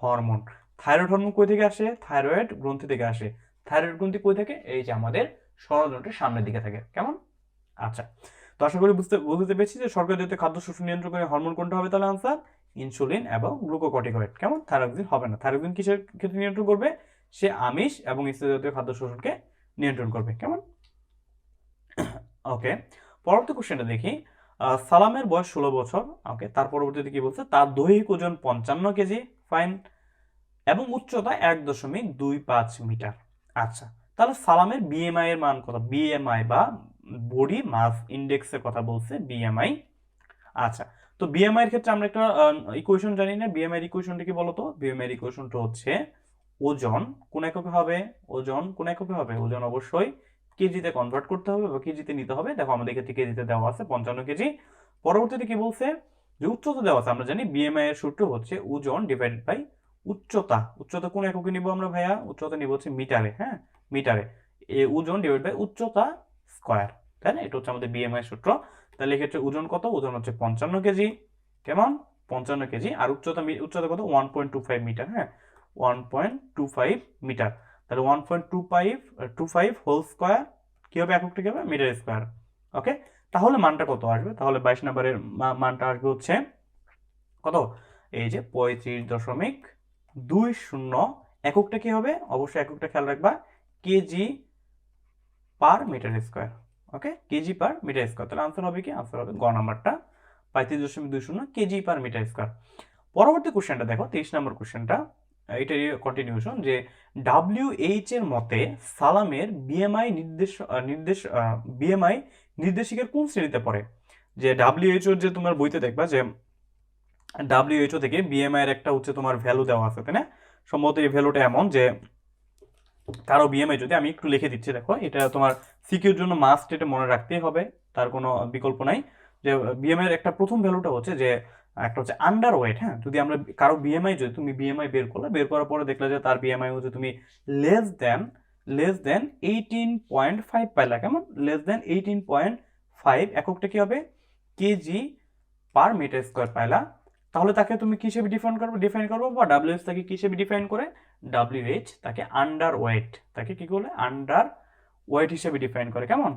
hormone. থাইরয়েড হরমোন কই থেকে আসে? থাইরয়েড গ্রন্থি থেকে আসে। থাইরয়েড গ্রন্থি কই থাকে? এই যে আমাদের ষড়যন্ত্রের সামনের দিকে থাকে। কেমন? আচ্ছা, তো আশা করি বুঝতে পেরেছি যে শর্করা জাতীয় খাদ্য শোষণ নিয়ন্ত্রণ করে হরমোন কোনটা হবে? তাহলে আনসার ইনসুলিন এবং গ্লুকোকর্টিকয়েড। কেমন? থাইরক্সিন হবে না। থাইরক্সিন কিসের ক্ষেত্রে নিয়ন্ত্রণ করবে? সে আমিষ এবং স্নেহ জাতীয় খাদ্য শোষণকে নিয়ন্ত্রণ করবে। কেমন? ওকে, পরবর্তী কোশ্চেনটা দেখি। সালামের বয়স 16 বছর। ওকে, তার পরবর্তীতে কি বলছে? তার দৈহিক ওজন 55 কেজি, ফাইন, এবং উচ্চতা 1.25 মিটার। আচ্ছা, তাহলে সালামের বিএমআই এর মান কত? বিএমআই বা বডি মাস ইন্ডেক্সের কথা বলছে, বিএমআই। আচ্ছা, তো বিএমআই এর ক্ষেত্রে আমরা একটা ইকুয়েশন জানি না। বিএমআই এর ইকুয়েশনটা কি বলতো? বিএমআই এর ইকুয়েশনটা হচ্ছে ওজন কোন এককে হবে? ওজন কোন এককে হবে? ওজন অবশ্যই কেজিতে কনভার্ট করতে হবে বা কেজিতে নিতে হবে। দেখো আমাদের ক্ষেত্রে কেজিতে দেওয়া আছে 55 কেজি। পরবর্তীতে কি বলছে? যে উচ্চতা দেওয়া আছে। আমরা জানি বিএমআই এর সূত্র হচ্ছে ওজন ডিভাইডেড বাই উচ্চতা। উচ্চতা কোন এককে নিব আমরা ভাইয়া? উচ্চতা নিব হচ্ছে মিটারে। হ্যাঁ, মিটারে। ওজন ডিভাইড বাই উচ্চতা স্কয়ার, তাই না? এটা হচ্ছে আমাদের বিএমআই সূত্র। তাহলে এক্ষেত্রে ওজন কত? ওজন হচ্ছে 55 কেজি। কেমন? 55 কেজি। আর উচ্চতা কত? 1.25 মিটার। হ্যাঁ, 1.25 মিটার। তাহলে 1.25 হোল স্কয়ার কি হবে? এককটা কি হবে? Metre square. ওকে, তাহলে মানটা কত আসবে? তাহলে 22 নম্বরের মানটা আসবে হচ্ছে কত? এই যে 35.20 এককটা কি হবে? অবশ্যই এককটা খেয়াল রাখবা, কেজি পার মিটার স্কোয়ার। ওকে, কেজি পার মিটার স্কোয়ার। তাহলে আনসার হবে কি? আনসার হবে গ নাম্বারটা 35.20 কেজি পার মিটার স্কোয়ার। পরবর্তী কোশ্চেনটা দেখো, 23 নম্বর কোশ্চেনটা, এটারই কন্টিনিউশন, যে ডাব্লিউএইচ এর মতে সালামের বিএমআই বিএমআই নির্দেশিকার কোন শ্রেণীতে পড়ে? যে ডাব্লিউএইচও যে তোমার বইতে দেখবা যে ডাব্লিউএইচও থেকে বিএমআই এর একটা হচ্ছে তোমার ভ্যালু দেওয়া আছে, তাই না? সম্ভবত এই ভ্যালুটা এমন যে কারো বিএমআই যদি, আমি একটু লিখে দিচ্ছি দেখো, এটা তোমার সিকিউর জন্য মাস্ট, এটা মনে রাখতেই হবে, তার কোনো বিকল্প নাই। যে বিএমআই এর একটা প্রথম ভ্যালুটা হচ্ছে যে একটা হচ্ছে আন্ডার ওয়েট। হ্যাঁ, যদি আমরা কারো বিএমআই, যদি তুমি বিএমআই বের করলে, বের করার পরে দেখলে যে তার বিএমআই হচ্ছে তুমি লেস দেন 18.5 পাইলা, কেমন? লেস দেন 18.5, এককটা কি হবে? কেজি পার মিটার স্কোয়ার পাইলা। তাহলে তাকে তুমি কি হিসেবে ডিফাইন করবো, বা ডাব্লিউএইচ তাকে কি হিসেবে ডিফাইন করে? ডাব্লিউএইচ তাকে আন্ডার ওয়েট, তাকে কি করলে? আন্ডার ওয়েট হিসেবে ডিফাইন করে, কেমন?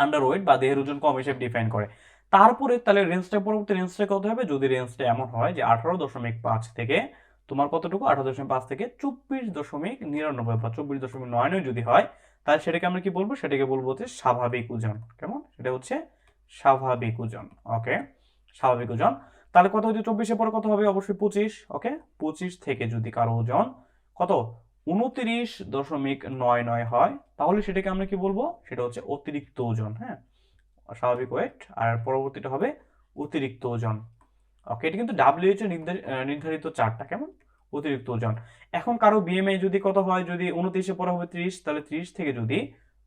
আন্ডার ওয়েট বা দেহের ওজন কম হিসেবে ডিফাইন করে। তারপরে তাহলে রেঞ্জটা, পরবর্তী রেঞ্জটা কত হবে? যদি রেঞ্জটা এমন হয় যে 18.5 থেকে তোমার কতটুকু, 18.5 থেকে 24.99 বা 24.99 যদি হয়, তাহলে সেটাকে আমরা কি বলবো? সেটাকে বলবো হচ্ছে স্বাভাবিক ওজন, কেমন? সেটা হচ্ছে স্বাভাবিক ওজন। ওকে, স্বাভাবিক ওজন। তাহলে কত হচ্ছে? 24-এর পরে কত হবে? অবশ্যই 25। ওকে, 25 থেকে যদি কারো ওজন কত 29.99 হয়, তাহলে সেটাকে আমরা কি বলবো? সেটা হচ্ছে অতিরিক্ত ওজন। হ্যাঁ, স্বাভাবিক ওয়েট, আর পরবর্তীটা হবে অতিরিক্ত ওজন। ওকে, এটা কিন্তু ডাব্লিউএইচ এর নির্ধারিত চার্টটা, কেমন? অতিরিক্ত ওজন। এখন কারো বিএমআই যদি কত হয়? যদি 29-এর পরে হবে 30, তাহলে 30 থেকে যদি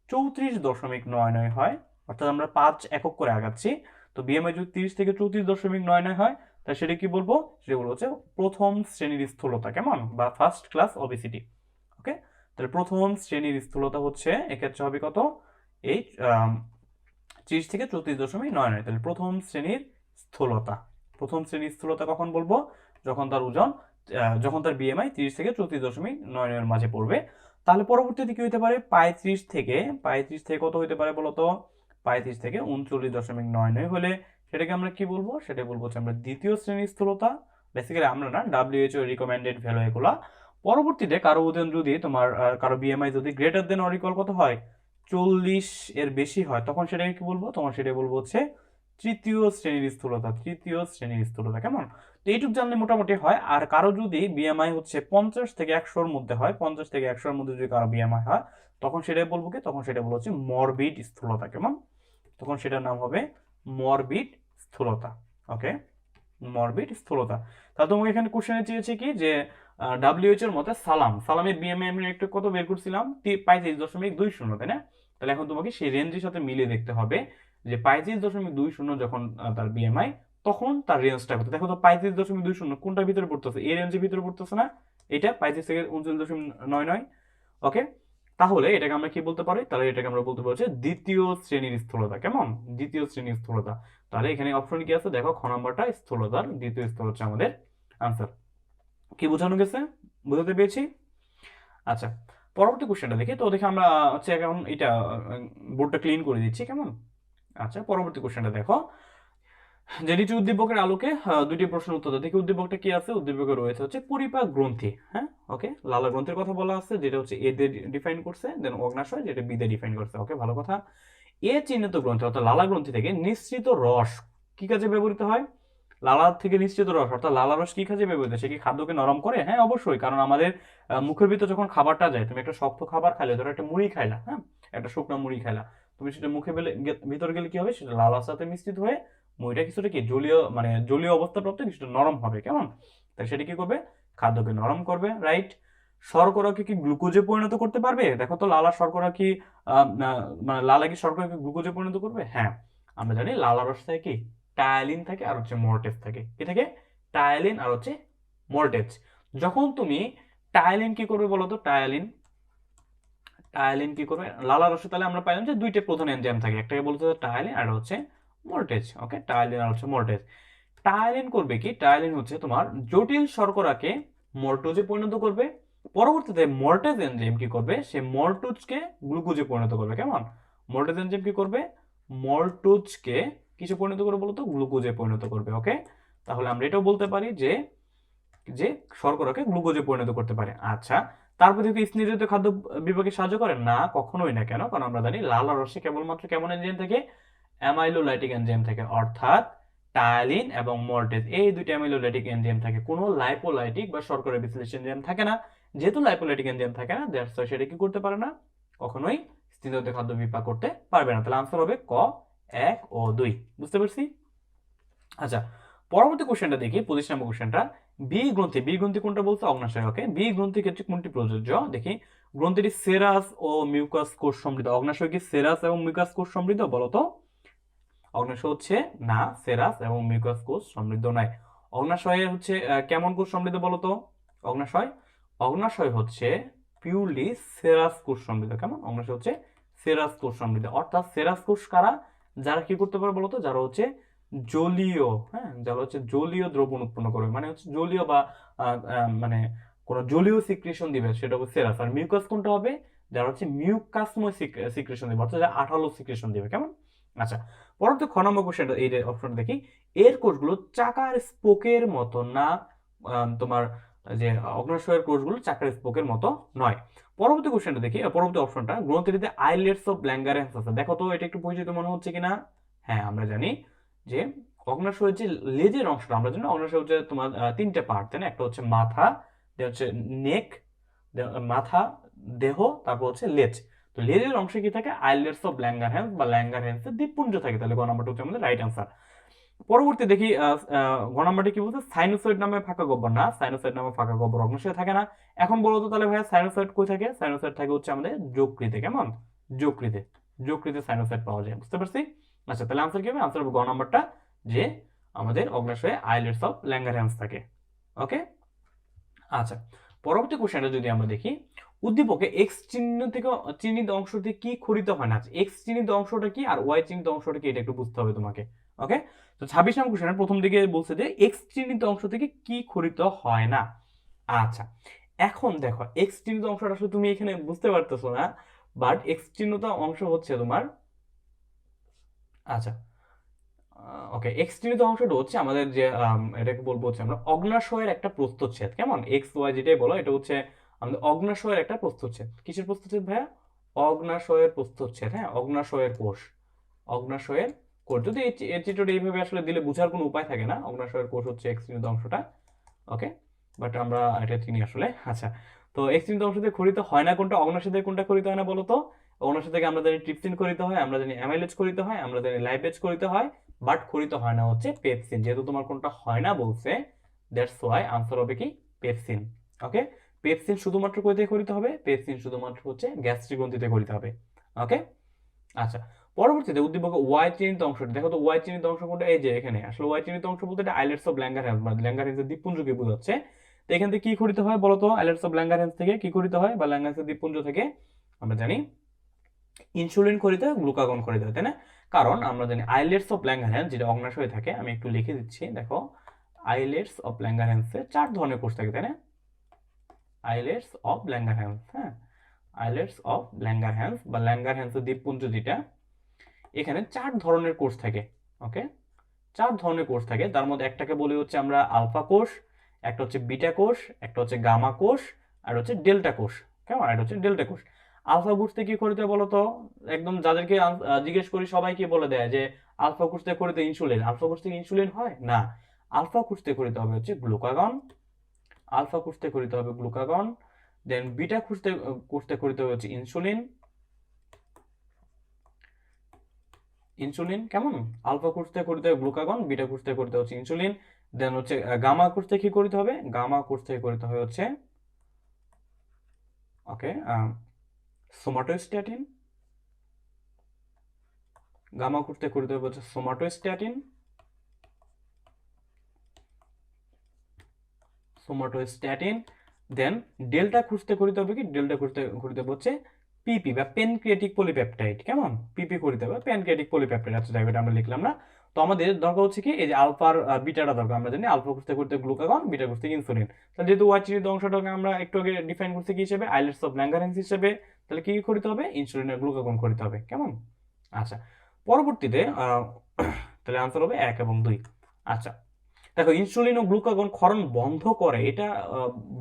34.99 হয়, অর্থাৎ আমরা 5 একক করে আগাচ্ছি, তো বিএমআই যদি 30 থেকে 34.99 হয়, তাহলে সেটা কি বলবো? সেটা বলবো হচ্ছে প্রথম শ্রেণীর স্থূলতা, কেমন? বা ফার্স্ট ক্লাস ওবেসিটি। ওকে, তাহলে প্রথম শ্রেণীর স্থূলতা হচ্ছে এক্ষেত্রে হবে কত? এই 30 থেকে 34.99। তাহলে প্রথম শ্রেণীর স্থূলতা, প্রথম শ্রেণীর স্থূলতা কখন বলবো? যখন তার ওজন, যখন তার বিএমআই 30 থেকে 34.99 এর মাঝে পড়বে। তাহলে পরবর্তীতে কি হতে পারে? 35 থেকে কত হতে পারে বলতো? 35 থেকে 39.99 হলে সেটাকে আমরা কি বলবো? সেটা বলবো হচ্ছে আমরা দ্বিতীয় শ্রেণীর স্থূলতা। বেসিক্যালি আমরা না, ডাব্লিউএইচও রিকমেন্ডেড ভ্যালু এগুলা। পরবর্তীতে কারো ওজন যদি তোমার, কারো বিএমআই যদি গ্রেটার দেন অর ইকুয়াল কত হয়? 40 এর বেশি হয়, তখন সেটাকে কি বলবো? তখন সেটা বলবো হচ্ছে তৃতীয় শ্রেণীর স্থূলতা, তৃতীয় শ্রেণীর স্থূলতা, কেমন? তো এইটুক জানলে মোটামুটি হয়। আর কারো যদি বিএমআই হচ্ছে 50 থেকে 100-র মধ্যে হয়, 50 থেকে 100-র মধ্যে যদি কারো বিএমআই হয়, তখন সেটাই বলবো কি? তখন সেটা বলবো হচ্ছে মরবিড স্থূলতা, কেমন? তখন সেটার নাম হবে মরবিড স্থূলতা। ওকে, মরবিড স্থূলতা। তাহলে তোমাকে এখানে কোশ্চেনে চেয়েছে কি যে ডাব্লিউএইচ এর মতে সালামের বিএমআই আমরা একটু কত বের করছিলাম? 35.20, তাই না? তাহলে এখন তোমাকে সেই রেঞ্জের সাথে মিলিয়ে দেখতে হবে যে 35.20 যখন তার বিএমআই, তখন তার রেঞ্জটা কত। দেখো তো 35.20 কোনটার ভিতরে পড়তেছে? এই রেঞ্জের ভিতরে পড়তেছে না? এটা 35 থেকে 39.99। ওকে, তাহলে এটাকে আমরা কি বলতে পারি? তাহলে এটাকে আমরা বলতে পারি দ্বিতীয় শ্রেণীর স্থূলতা, কেমন? দ্বিতীয় শ্রেণীর স্থূলতা। তাহলে এখানে অপশন কি আছে? দেখো, খ নাম্বারটা স্থূলতার দ্বিতীয় স্তর হচ্ছে আমাদের আনসার। কি বোঝানো গেছে? বুঝতে পেরেছি? আচ্ছা, পরবর্তী কোশ্চেনটা দেখি। তো দেখে আমরা হচ্ছে এখন এটা বোর্ডটা ক্লিন করে দিচ্ছি, কেমন? আচ্ছা, পরবর্তী কোশ্চেনটা দেখো, যে নিচে উদ্দীপকের আলোকে দুটি প্রশ্নের উত্তর দাও। দেখি উদ্দীপকটা কি আছে। উদ্দীপকে রয়েছে হচ্ছে পরিপাক গ্রন্থি। হ্যাঁ, ওকে, লালা গ্রন্থির কথা বলা আছে, যেটা হচ্ছে এ দিয়ে ডিফাইন করছে, দেন অগ্নাশয় যেটা বি দিয়ে ডিফাইন করছে। ওকে, ভালো কথা। এ চিহ্নিত গ্রন্থি অর্থাৎ লালা গ্রন্থি থেকে নিঃসৃত রস কি কাজে ব্যবহৃত হয়? লালা থেকে নিঃসৃত রস অর্থাৎ লালা রস কি কাজে ব্যবহৃত? সে কি খাদ্যকে নরম করে? হ্যাঁ, অবশ্যই। কারণ আমাদের মুখের ভিতর যখন খাবারটা যায়, তুমি একটা শক্ত খাবার খাইলে, ধরো একটা মুড়ি খাইলা, হ্যাঁ, একটা শুকনো মুড়ি খাইলা, তুমি সেটা মুখে ভিতরে গেলে কি হবে? সেটা লালার সাথে মিশ্রিত হয়ে মুড়িটা কিছুটা কি জলীয়, মানে জলীয় অবস্থা প্রাপ্ত কিছুটা নরম হবে, কেমন? তাই সেটা কি করবে? খাদ্যকে নরম করবে, রাইট। শর্করাকে কি গ্লুকোজে পরিণত করতে পারবে? দেখো তো, লালা শর্করা কি মানে লালা কি শর্করাকে গ্লুকোজে পরিণত করবে? হ্যাঁ, আমরা জানি লালা রস থেকে কি টায়ালিন থাকে আর হচ্ছে মর্টেজ থাকে। কি থাকে? টায়ালিন আর হচ্ছে মর্টেজ। যখন তুমি টায়ালিন কি করবে বলো তো? টায়ালিন কি করবে লালা রসে? তাহলে আমরা পাইলাম যে দুইটা প্রধান এনজাইম থাকে, একটাকে বলতে টায়ালিন আর হচ্ছে মর্টেজ। ওকে, টায়ালিন আর হচ্ছে মর্টেজ। টায়ালিন করবে কি? টায়ালিন হচ্ছে তোমার জটিল শর্করাকে মল্টোজে পরিণত করবে। পরবর্তীতে মল্টেজ এনজাইম কি করবে? সে মল্টোজকে গ্লুকোজে পরিণত করবে, কেমন? মল্টেজ এনজাইম কি করবে? মল্টোজকে কিসে পরিণত করবে বলতো? গ্লুকোজে পরিণত করবে। ওকে, তাহলে আমরা এটাও বলতে পারি যে যে শর্করাকে গ্লুকোজে পরিণত করতে পারে। আচ্ছা, তারপর থেকে স্নেহজাতীয় খাদ্য বিভাগে সাহায্য করে না, কখনোই না। কেন? কারণ আমরা জানি লাল আর রসে কেবলমাত্র কেমন এনজাইম থাকে? অ্যামাইলোলাইটিক এনজাইম থাকে, অর্থাৎ টায়ালিন এবং মল্টেজ এই দুইটা অ্যামাইলোলাইটিক এনজাইম থাকে, কোনো লাইপোলাইটিক বা শর্করা বিশ্লেষণ এনজাইম থাকে না। যেহেতু লাইপোলাইটিক এনজাইম থাকে না, দ্যাটস ওয়াই সেটা কি করতে পারে না, কখনোই স্নেহজাতীয় খাদ্য বিপাক করতে পারবে না। তাহলে আনসার হবে ক 1 ও 2। বুঝতে পারছি? আচ্ছা, পরবর্তী কোশ্চেনটা দেখি, 25 নম্বর কোশ্চেনটা। বি গ্রন্থি কোনটা বলছে? অগ্নাশয়। ওকে, বি গ্রন্থির ক্ষেত্রে কোনটি প্রযোজ্য? দেখি, গ্রন্থিটি সেরাস ও মিউকাস কোষ সমৃদ্ধ। অগ্নাশয় কি সেরাস এবং মিউকাস কোষ সমৃদ্ধ? বলতো। অগ্নাশয় হচ্ছে না, সেরাস এবং মিউকাস কোষ সমৃদ্ধ নয়। অগ্নাশয় হচ্ছে কেমন কোষ সমৃদ্ধ বলতো? অগ্নাশয় অগ্নাশয় হচ্ছে পিউরলি সেরাস কোষ সমৃদ্ধ। কেমন? অগ্নাশয় হচ্ছে সেরাস কোষ সমৃদ্ধ। অর্থাৎ সেরাস কোষ কারা? যারা কি করতে পারে বলতো? যারা হচ্ছে জলীয়, হ্যাঁ, যারা হচ্ছে জলীয় দ্রবণ উৎপন্ন করবে, মানে হচ্ছে জলীয় বা মানে কোন জলীয় সিক্রেশন দিবে, সেটা হচ্ছে সেরাস। আর মিউকাস কোনটা হবে? যারা হচ্ছে মিউকাসময় সিক্রেশন দিবে, অর্থাৎ যারা আঠালো সিক্রেশন দিবে। কেমন? আচ্ছা, পরবর্তী খ নম্বর কোশ্চেনটা, এই অপশন দেখি, এর কোষগুলো চাকার স্পোকের মতো না, তোমার যে অগ্নাশয়ের কোষগুলো চাকার স্পোকের মতো নয়। পরবর্তী কোশ্চেনটা দেখি, পরবর্তী অপশনটা, গ্রন্থিটিতে আইলেটস অফ ল্যাঙ্গারেন্স আছে। দেখো তো এটা একটু পরিচিত মনে হচ্ছে কিনা? হ্যাঁ, আমরা জানি যে অগ্নাশয়ের যে লেজের অংশটা, আমরা জানি অগ্নাশয় হচ্ছে তোমার তিনটে পার্ট, তাই না? একটা হচ্ছে মাথা, হচ্ছে নেক, মাথা, দেহ, তারপর হচ্ছে লেজ। তো লেজের অংশে কি থাকে? আইলেটস অফ ল্যাঙ্গারহ্যান্স বা ল্যাঙ্গারহ্যান্সের দ্বীপপুঞ্জ থাকে। তাহলে গ নাম্বারটা হচ্ছে আমাদের রাইট আনসার। পরবর্তী দেখি, গ নাম্বারটা কি বলছে? সাইনোসয়েড নামে ফাঁকা গহ্বর। না, সাইনোসয়েড নামে ফাঁকা গহ্বর অগ্নাশয়ে থাকে না। এখন বলতো তাহলে ভাইয়া সাইনোসয়েড কই থাকে? সাইনোসয়েড থাকে হচ্ছে আমাদের যকৃতে। কেমন? যকৃতে। যকৃতে সাইনোসয়েড পাওয়া যায়। বুঝতে পারছি? আচ্ছা, তাহলে আনসার কি হবে? আনসার হবে গ নাম্বারটা, যে আমাদের অগ্নাশয়ে আইলেটস অফ ল্যাঙ্গারহ্যান্স থাকে। ওকে। আচ্ছা, পরবর্তী কোশ্চেনটা যদি আমরা দেখি, উদ্দীপকে এক্স চিহ্ন থেকে চিহ্নিত অংশটি কি খরিত হয় না? এক্স চিহ্নিত অংশটা কি আর ওয়াই চিহ্নিত অংশটা কি, এটা একটু বুঝতে হবে তোমাকে। ওকে, তো 26 নম্বর কোশ্চেনের প্রথম দিকে বলছে যে এক্স চিহ্নিত অংশ থেকে কি খরিত হয় না। আচ্ছা, এখন দেখো, এক্স চিহ্নিত অংশটা আসলে তুমি এখানে বুঝতে পারতেছো না, বাট এক্স চিহ্নিত অংশ হচ্ছে তোমার, আচ্ছা, ওকে, এক্স চিহ্নিত অংশটা হচ্ছে আমাদের যে এটাকে বলবো হচ্ছে আমরা অগ্নাশয়ের একটা প্রস্থচ্ছেদ। কেমন? এক্স ওয়াই যেটাই বলো, এটা হচ্ছে আমাদের অগ্নাশয়ের একটা প্রস্থচ্ছেদ। কিসের প্রস্থচ্ছেদ ভাইয়া? অগ্নাশয়ের প্রস্থচ্ছেদ। হ্যাঁ, অগ্নাশয়ের কোষ, অগ্নাশয়ের কোষ। যদি এই চিত্রটা এইভাবে আসলে দিলে বোঝার কোনো উপায় থাকে না। অগ্নাশয়ের কোষ হচ্ছে এক্স চিহ্নিত অংশটা। ওকে, বাট আমরা এটা চিনি আসলে। আচ্ছা, তো এক্স চিহ্নিত অংশ দিয়ে খরিত হয় না কোনটা? অগ্নাশয় দিয়ে কোনটা খরিত হয় না বলো তো? অগ্নাশয় থেকে আমরা জানি ট্রিপসিন খরিত হয়, আমরা জানি অ্যামাইলেজ খরিত হয়, আমরা জানি লাইপেজ খরিত হয়, বাট খরিত হয় না হচ্ছে পেপসিন। যেহেতু তোমার কোনটা হয় না বলছে, দ্যাটস ওয়াই আনসার হবে কি? পেপসিন। ওকে, পেপসিন শুধুমাত্র কই থেকে খরিত হবে? পেপসিন শুধুমাত্র হচ্ছে গ্যাস্ট্রিক গ্রন্থিতে খরিত হবে। ওকে, আচ্ছা, পরবর্তীতে উদ্দীপক ওয়াই চিহ্নিত অংশটি দেখো তো। ওয়াই চিহ্নিত অংশ কোনটা? এই যে এখানে। আসলে ওয়াই চিহ্নিত অংশ বলতে এটা আইলেটস অফ ল্যাঙ্গারহ্যান্স বা ল্যাঙ্গারহ্যান্সের দ্বীপপুঞ্জকে বোঝাচ্ছে। তো এখান থেকে কি খরিত হয় বলতো? আইলেটস অফ ল্যাঙ্গারহ্যান্স থেকে কি খরিত হয়, বা ল্যাঙ্গারহ্যান্সের দ্বীপপুঞ্জ থেকে আমরা জানি ইনসুলিন খরিত হয়, গ্লুকাগন খরিত হয়, তাই না? কারণ আমরা জানি আইলেটস অফ ল্যাঙ্গারহ্যান্স যেটা অগ্নাশয়ে থাকে, আমি একটু লিখে দিচ্ছি, দেখো, আইলেটস অফ ল্যাঙ্গারহ্যান্সে 4 ধরনের কোষ থাকে, তাই না? আইলেটস অফ ল্যাঙ্গারহ্যান্স, হ্যাঁ, আইলেটস অফ ল্যাঙ্গারহ্যান্স বা ল্যাঙ্গারহ্যান্সের দ্বীপপুঞ্জ যেটা, এখানে 4 ধরনের কোষ থাকে। ওকে, 4 ধরনের কোষ থাকে। তার মধ্যে একটাকে বলি হচ্ছে আমরা আলফা কোষ, একটা হচ্ছে বিটা কোষ, একটা হচ্ছে গামা কোষ, আর হচ্ছে ডেল্টা কোষ। কেমন? এটা হচ্ছে ডেল্টা কোষ। আলফা কোষ থেকে কি করতে বলো তো? একদম যাদেরকে জিজ্ঞেস করি সবাই কি বলে দেয় যে আলফা কোষ থেকে করিতে ইনসুলিন। আলফা কোষ থেকে ইনসুলিন হয় না। আলফা কোষ থেকে করিতে হবে হচ্ছে গ্লুকাগন, আলফা কোষ থেকে করিতে হবে গ্লুকাগন। দেন বিটা কোষ থেকে করিতে হবে হচ্ছে ইনসুলিন, ইনসুলিন। কেমন? আলফা কোষ থেকে করতে হবে গ্লুকাগন, বিটা কোষ থেকে করতে হচ্ছে ইনসুলিন। দেন হচ্ছে গামা কোষ থেকে কি করতে হবে? গামা কোষ থেকে করতে হবে হচ্ছে, ওকে, সোমাটোস্ট্যাটিন। গামা কোষ থেকে করতে হবে হচ্ছে সোমাটোস্ট্যাটিন, সোমাটোস্ট্যাটিন। দেন ডেল্টা কোষ থেকে করতে হবে কি? ডেল্টা কোষ থেকে করতে হবে হচ্ছে পিপি বা প্যানক্রিয়াটিক পলিপেপটাইড। কেমন? পিপি করতে হবে প্যানক্রিয়াটিক পলিপেপটাইড। আচ্ছা, যাই, এটা আমরা লিখলাম না। তো আমাদের দরকার হচ্ছে কি? এই যে আলফার বিটাটা দরকার। আমরা জানি আলফা কোষ থেকে করতে গ্লুকাগন, বিটা কোষ থেকে ইনসুলিন। তাহলে যেহেতু ওয়াই চিহ্নিত অংশটাকে আমরা একটু আগে ডিফাইন করছি কি হিসেবে? আইলেটস অফ ল্যাঙ্গারহ্যান্স হিসেবে। তাহলে কি করতে হবে? ইনসুলিন আর গ্লুকাগন করতে হবে। কেমন? আচ্ছা, পরবর্তীতে তাহলে আনসার হবে 1 এবং 2। আচ্ছা, দেখো ইনসুলিন ও গ্লুকাগন ক্ষরণ বন্ধ করে, এটা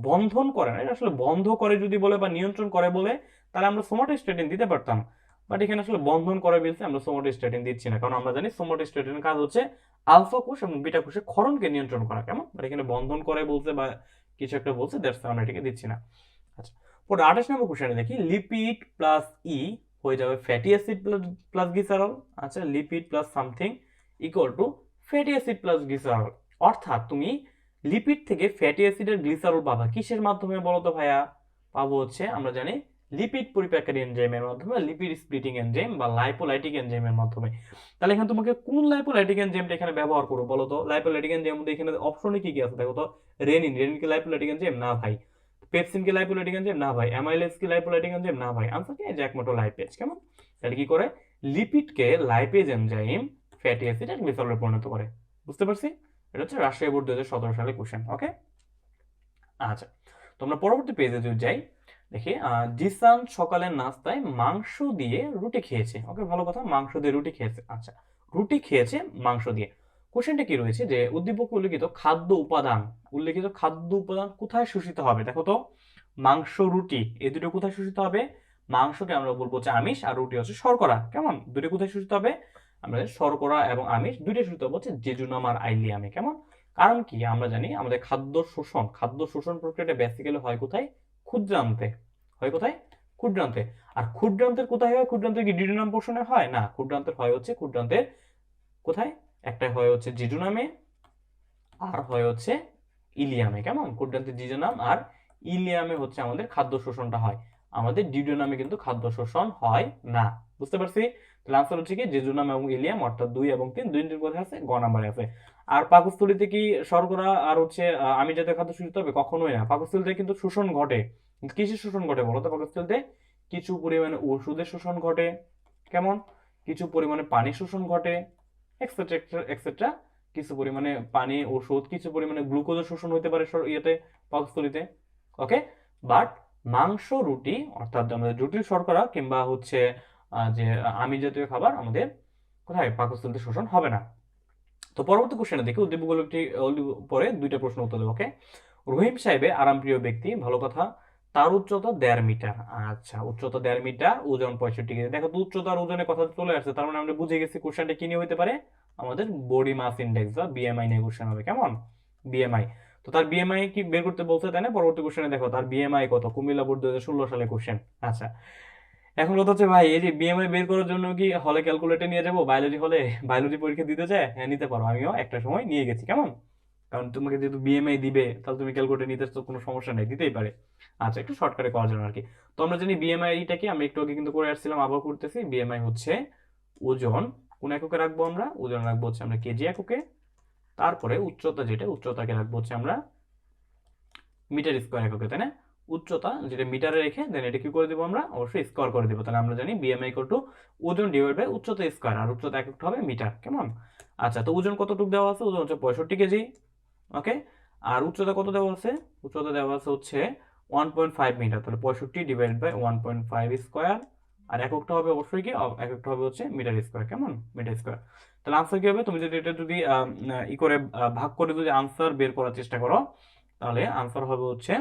বন্ধন করে না, এটা আসলে বন্ধ করে যদি বলে বা নিয়ন্ত্রণ করে বলে তাহলে আমরা সোমাটোস্ট্যাটিন দিতে পারতাম, বাট এখানে আসলে বন্ধন করে বলছে, আমরা সোমাটোস্ট্যাটিন দিচ্ছি না, কারণ আমরা জানি সোমাটোস্ট্যাটিনের কাজ হচ্ছে আলফা কোষ এবং বিটা কোষের ক্ষরণকে নিয়ন্ত্রণ করা, কেমন, বাট এখানে বন্ধন করে বলছে বা কিছু একটা বলছে, দ্যাটস আমরা এটাকে দিচ্ছি না। আচ্ছা, পরে 28 নম্বর কোশ্চেনে দেখি, লিপিড প্লাস ই হয়ে যাবে ফ্যাটি অ্যাসিড প্লাস গ্লিসারল। আচ্ছা, lipid plus something equal to fatty acid plus glycerol, অর্থাৎ তুমি লিপিড থেকে ফ্যাটি অ্যাসিডের গ্লিসারল পাবা কিসের মাধ্যমে বলো তো ভাইয়া? পাবো হচ্ছে আমরা জানি লিপিড পরিপাককারী এনজাইমের মাধ্যমে, লিপিড স্প্লিটিং এনজাইম বা লাইপোলাইটিক এনজাইমের মাধ্যমে। তাহলে এখানে তোমাকে কোন লাইপোলাইটিক এনজাইমটা এখানে ব্যবহার করবো বলো তো? লাইপোলাইটিক এনজাইম মধ্যে এখানে অপশনে কি কি আছে দেখো তো। রেনিন, রেনিন কি লাইপোলাইটিক এনজাইম? না ভাই। পেপসিন কি লাইপোলাইটিক এনজাইম? না ভাই। অ্যামাইলেজ কি লাইপোলাইটিক এনজাইম? না ভাই। আনসার কি? যে একমাত্র লাইপেজ, কেমন। তাহলে কি করে লিপিডকে লাইপেজ এনজাইম ফ্যাটি অ্যাসিড আর গ্লিসারলে পরিণত করে, বুঝতে পারছি? এটা হচ্ছে রাজশাহী বোর্ড 2017 সালে কোশ্চেন। ওকে, আচ্ছা, তোমরা পরবর্তী পেজে যদি যাই দেখি, জিসান সকালের নাস্তায় মাংস দিয়ে রুটি খেয়েছে। ওকে, ভালো কথা, মাংস দিয়ে রুটি খেয়েছে। আচ্ছা, রুটি খেয়েছে মাংস দিয়ে। কোশ্চেনটা কি রয়েছে যে উদ্দীপকে উল্লেখিত খাদ্য উপাদান কোথায় শোষিত হবে? দেখো তো, মাংস রুটি এই দুটো কোথায় শোষিত হবে? মাংসকে আমরা বলবো হচ্ছে আমিষ, আর রুটি হচ্ছে শর্করা, কেমন। দুটো কোথায় শোষিত হবে? আমরা শর্করা এবং আমিষ দুইটা শোষিত হবে হচ্ছে জেজুনাম আর আইলিয়ামে, কেমন। কারণ কি আমরা জানি আমাদের খাদ্য শোষণ প্রক্রিয়াটা বেসিক্যালি হয় কোথায়? ক্ষুদ্রান্তে। হয় কোথায়? ক্ষুদ্রান্তে। আর ক্ষুদ্রান্তের কোথায় হয়? ক্ষুদ্রান্তের কি ডিডুনাম পোর্শনে হয়? না, ক্ষুদ্রান্তের হয় হচ্ছে ক্ষুদ্রান্তের কোথায়? একটা হয় হচ্ছে জিজুনামে, আর হয় হচ্ছে ইলিয়ামে, কেমন। ক্ষুদ্রান্তের জিজুনাম আর ইলিয়ামে হচ্ছে আমাদের খাদ্য শোষণটা হয়, আমাদের ডিডুনামে কিন্তু খাদ্য শোষণ হয় না, বুঝতে পারছি? তাহলে আনসার হচ্ছে কি জেজুনাম এবং ইলিয়াম, অর্থাৎ 2 এবং 3, দুইটির কোথায় আছে? গ নাম্বারে আছে। আর পাকস্থলীতে কি শর্করা আর হচ্ছে আমিষ জাতীয় খাদ্য শোষিত হবে? কখনোই না। পাকস্থলীতে কিন্তু শোষণ ঘটে, কিসের শোষণ ঘটে বলো তো? পাকস্থলীতে কিছু পরিমাণে ওষুধের শোষণ ঘটে, কেমন, কিছু পরিমাণে পানি শোষণ ঘটে, এক্সেট্রা এক্সেট্রা, কিছু পরিমাণে পানি, ওষুধ, কিছু পরিমাণে গ্লুকোজের শোষণ হতে পারে ইয়েতে, পাকস্থলীতে। ওকে, বাট মাংস, রুটি অর্থাৎ আমাদের জটিল শর্করা কিংবা হচ্ছে যে আমিষ জাতীয় খাবার আমাদের কোথায়? পাকস্থলীতে শোষণ হবে না। তো পরবর্তী কোশ্চেনে দেখি, উদ্দীপকটি পরে দুইটা প্রশ্ন উত্তর দেবো। ওকে, রহিম সাহেবে আরামপ্রিয় ব্যক্তি, ভালো কথা। তার উচ্চতা 1.5 মিটার। আচ্ছা, উচ্চতা 1.5 মিটার, ওজন 65 কেজি। দেখো তো উচ্চতা আর ওজনের কথা চলে আসছে, তার মানে আমরা বুঝে গেছি কোশ্চেনটা কি নিয়ে হতে পারে? আমাদের বডি মাস ইন্ডেক্স বা বিএমআই নিয়ে কোশ্চেন হবে, কেমন। বিএমআই, তো তার বিএমআই কি বের করতে বলছে, তাই না? পরবর্তী কোশ্চেনে দেখো তার বিএমআই কত, কুমিল্লা বোর্ড 2016 সালে কোশ্চেন। আচ্ছা, এখন কথা হচ্ছে ভাই, এই যে বিএমআই বের করার জন্য কি হলে ক্যালকুলেটর নিয়ে যাবো? বায়োলজি হলে বায়োলজি পরীক্ষা দিতে চায়? হ্যাঁ, নিতে পারো, আমিও একটা সময় নিয়ে গেছি, কেমন। কারণ তোমাকে যেহেতু বিএমআই দিবে, তাহলে তুমি ক্যালকুলেটর নিতে তো কোনো সমস্যা নেই, দিতেই পারে। আচ্ছা, একটু শর্টকাটে করার জন্য আর কি। তো আমরা জানি বিএমআইটা কি, আমি একটু আগে কিন্তু করে আসছিলাম, আবার করতেছি। বিএমআই হচ্ছে ওজন, কোন এককে রাখবো আমরা? ওজন রাখবো হচ্ছে আমরা কেজি এককে। তারপরে উচ্চতা, যেটা উচ্চতাকে রাখবো হচ্ছে আমরা মিটার স্কোয়ার এককে, তাই না? উচ্চতা যেটা মিটারে রেখে দেন এটা কি করে দেবো আমরা? অবশ্যই স্কোয়ার করে দেবো। তাহলে আমরা জানি বিএমআই ইকুয়াল টু ওজন ডিভাইড বাই উচ্চতা স্কোয়ার, আর উচ্চতা এককটা হবে মিটার, কেমন। আচ্ছা, তো ওজন কতটুকু দেওয়া আছে? ওজন হচ্ছে 65 কেজি। ওকে, আর উচ্চতা কত দেওয়া আছে? উচ্চতা দেওয়া আছে হচ্ছে 1.5 মিটার। তাহলে 65 ডিভাইড বাই 1.5 স্কোয়ার, আর এককটা হবে অবশ্যই কি, এককটা হবে হচ্ছে মিটার স্কোয়ার, কেমন, মিটার স্কোয়ার। তাহলে আনসার কি হবে? তুমি যদি এটা যদি ই করে ভাগ করে যদি আনসার বের করার চেষ্টা করো, তাহলে আনসার হবে হচ্ছে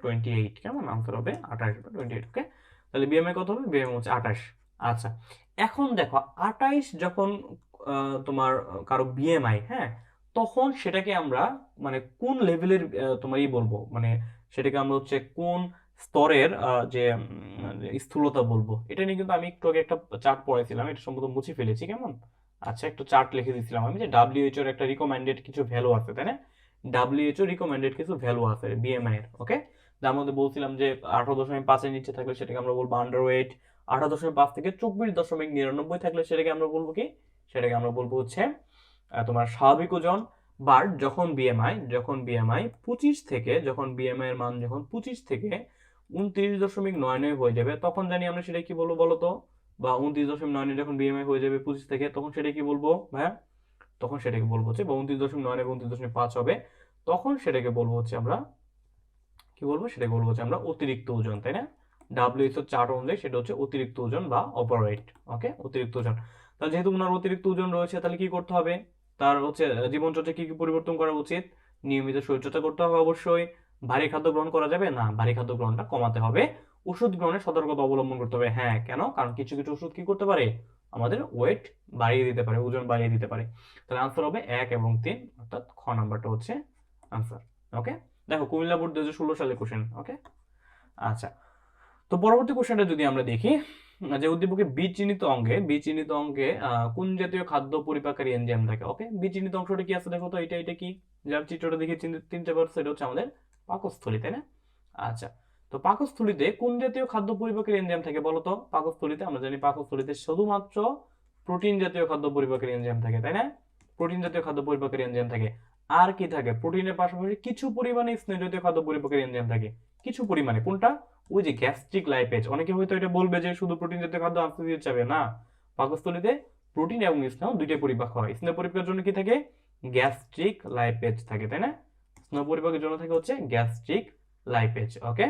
28, কেমন। আনসার হবে 28 বা 28। ওকে, তাহলে বিএমআই কত হবে? বিএমআই হচ্ছে 28। আচ্ছা, এখন দেখো 28 যখন তোমার কারো বিএমআই, হ্যাঁ, তখন সেটাকে আমরা মানে কোন লেভেলের তোমার বলবো, মানে সেটাকে আমরা হচ্ছে কোন স্তরের যে স্থূলতা বলবো, এটা নিয়ে কিন্তু আমি একটু আগে একটা চার্ট পড়াইছিলাম, এটা সম্ভবত মুছে ফেলেছি, কেমন। আচ্ছা, একটু চার্ট লিখে দিয়েছিলাম আমি, যে ডাব্লিউএইচও এর একটা রিকমেন্ডেড কিছু ভ্যালু আছে, তাই না? ডাব্লিউএইচও রিকমেন্ডেড কিছু ভ্যালু আছে বিএমআই এর। ওকে, যার মধ্যে বলছিলাম যে 18.5 এর নিচে থাকলে সেটাকে আমরা বলবো আন্ডারওয়েট, 18.5 থেকে 24.99 থাকলে সেটাকে আমরা বলবো কি, সেটাকে আমরা বলবো হচ্ছে তোমার স্বাভাবিক ওজন। বাট যখন বিএমআই 25 থেকে, যখন বিএমআই এর মান যখন 25 থেকে 29.99 হয়ে যাবে, তখন জানি আমরা সেটা কি বলবো বলতো? বা 29.99 যখন বিএমআই হয়ে যাবে 25 থেকে, তখন সেটা কি বলবো ভাইয়া? তখন সেটাকে বলবো হচ্ছে, বা 29.9 এবং 29.5 হবে, তখন সেটাকে বলবো হচ্ছে আমরা কি বলবো? সেটাকে বলবো হচ্ছে আমরা অতিরিক্ত ওজন, তাই না? ডাব্লিউএইচও চার্ট অনুযায়ী সেটা হচ্ছে অতিরিক্ত ওজন বা ওভারওয়েট। ওকে, অতিরিক্ত ওজন। তাহলে যেহেতু ওনার অতিরিক্ত ওজন রয়েছে, তাহলে কি করতে হবে? তার হচ্ছে জীবনচর্চা কি কি পরিবর্তন করা উচিত? নিয়মিত শরীরচর্চা করতে হবে অবশ্যই। ভারী খাদ্য গ্রহণ করা যাবে না, ভারী খাদ্য গ্রহণটা কমাতে হবে। ওষুধ গ্রহণে সতর্কতা অবলম্বন করতে হবে। হ্যাঁ, কেন? কারণ কিছু কিছু ওষুধ কি করতে পারে, আমাদের ওয়েট বাড়িয়ে দিতে পারে, ওজন বাড়িয়ে দিতে পারে। তাহলে আনসার হবে 1 এবং 3, অর্থাৎ খ নাম্বারটা হচ্ছে আনসার। ওকে, দেখো কুমিল্লা বোর্ড 2016 সালে কোশ্চেন। ওকে, আচ্ছা, তো পরবর্তী কোশ্চেনটা যদি আমরা দেখি, যে উদ্দীপকে বিচিহ্নিত অঙ্গে কোন জাতীয় খাদ্য পরিপাককারী এনজাইম থাকে? ওকে, বিচিহ্নিত অংশটা কি আছে দেখো তো, এটা কি, যার চিত্রটা দেখে চিনতে পারছো, এটা হচ্ছে আমাদের পাকস্থলী, তাই না? আচ্ছা, তো পাকস্থলীতে কোন জাতীয় খাদ্য পরিপাকের এনজাইম থাকে বলো তো? পাকস্থলীতে আমরা জানি পাকস্থলীতে শুধুমাত্র প্রোটিন জাতীয় খাদ্য পরিপাকের এনজাইম থাকে, তাই না? প্রোটিন জাতীয় খাদ্য পরিপাকের এনজাইম থাকে। আর কি থাকে? প্রোটিনের পাশাপাশি কিছু পরিমাণে স্নেহ জাতীয় খাদ্য পরিপাকের এনজাইম থাকে, কিছু পরিমাণে। কোনটা? ওই যে গ্যাস্ট্রিক লাইপেজ। অনেকে হয়তো এটা বলবে যে শুধু প্রোটিন জাতীয় খাদ্য আনতে দিয়ে যাবে না, পাকস্থলীতে প্রোটিন এবং স্নেহ দুইটাই পরিপাক হয়। স্নেহ পরিপাকের জন্য কি থাকে? গ্যাস্ট্রিক লাইপেজ থাকে, তাই না? স্নেহ পরিপাকের জন্য থাকে হচ্ছে গ্যাস্ট্রিক লাইপেজ। ওকে,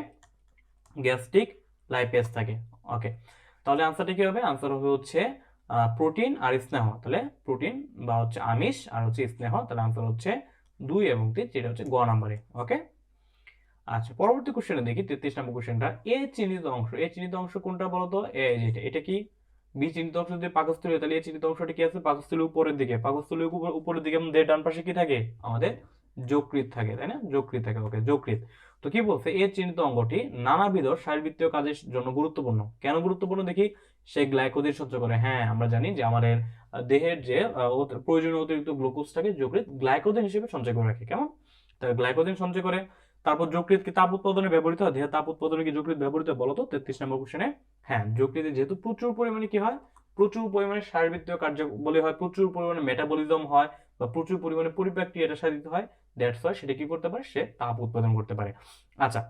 গ্যাস্ট্রিক লাইপেজ থাকে। ওকে, তাহলে আনসারটা কি হবে? আনসার হবে হচ্ছে প্রোটিন আর স্নেহ। তাহলে প্রোটিন বা হচ্ছে আমিষ আর হচ্ছে স্নেহ, তাহলে আনসার হচ্ছে 2 এবং 3, যেটা হচ্ছে গ নাম্বারে। ওকে, আচ্ছা, পরবর্তী কোশ্চেনে দেখি 33 নম্বর কোশ্চেনটা। এ চিহ্নিত অংশ কোনটা বলতো? এই যে এটা কি? বি চিহ্নিত অংশ যদি পাকস্থলী, তাহলে এ চিহ্নিত অংশটা কি আছে? পাকস্থলীর উপরের দিকে। পাকস্থলীর উপরের দিকে আমাদের ডান পাশে কি থাকে? আমাদের যকৃৎ থাকে, তাই না? যকৃৎ থাকে। ওকে, যকৃৎ। তো কি বলছে? এ চিহ্নিত অঙ্গটি নানাবিধ শারীরবৃত্তীয় কাজের জন্য গুরুত্বপূর্ণ। কেন গুরুত্বপূর্ণ দেখি? সে গ্লাইকোজেন সঞ্চয় করে। হ্যাঁ, আমরা জানি যে আমাদের দেহের যে প্রয়োজনীয় অতিরিক্ত গ্লুকোজটাকে যকৃৎ গ্লাইকোজেন হিসেবে সঞ্চয় করে রাখে। কেমন? তাহলে গ্লাইকোজেন সঞ্চয় করে। তারপর যকৃৎ কি তাপ উৎপাদনে ব্যবহৃত হয়? দেহে তাপ উৎপাদনে কি যকৃৎ ব্যবহৃত হয় বলতো? 33 নম্বর কোশ্চেনে হ্যাঁ, যকৃতে যেহেতু প্রচুর পরিমাণে কি হয়, প্রচুর পরিমাণে শারীরবৃত্তীয় কার্যাবলী হয়, প্রচুর পরিমাণে মেটাবলিজম হয়, বা প্রচুর পরিমাণে পরিপাক্রিয়াটা সাধিত হয়, দ্যাটস ওয়াই সেটা কি করতে পারে? সে তাপ উৎপাদন করতে পারে। আচ্ছা,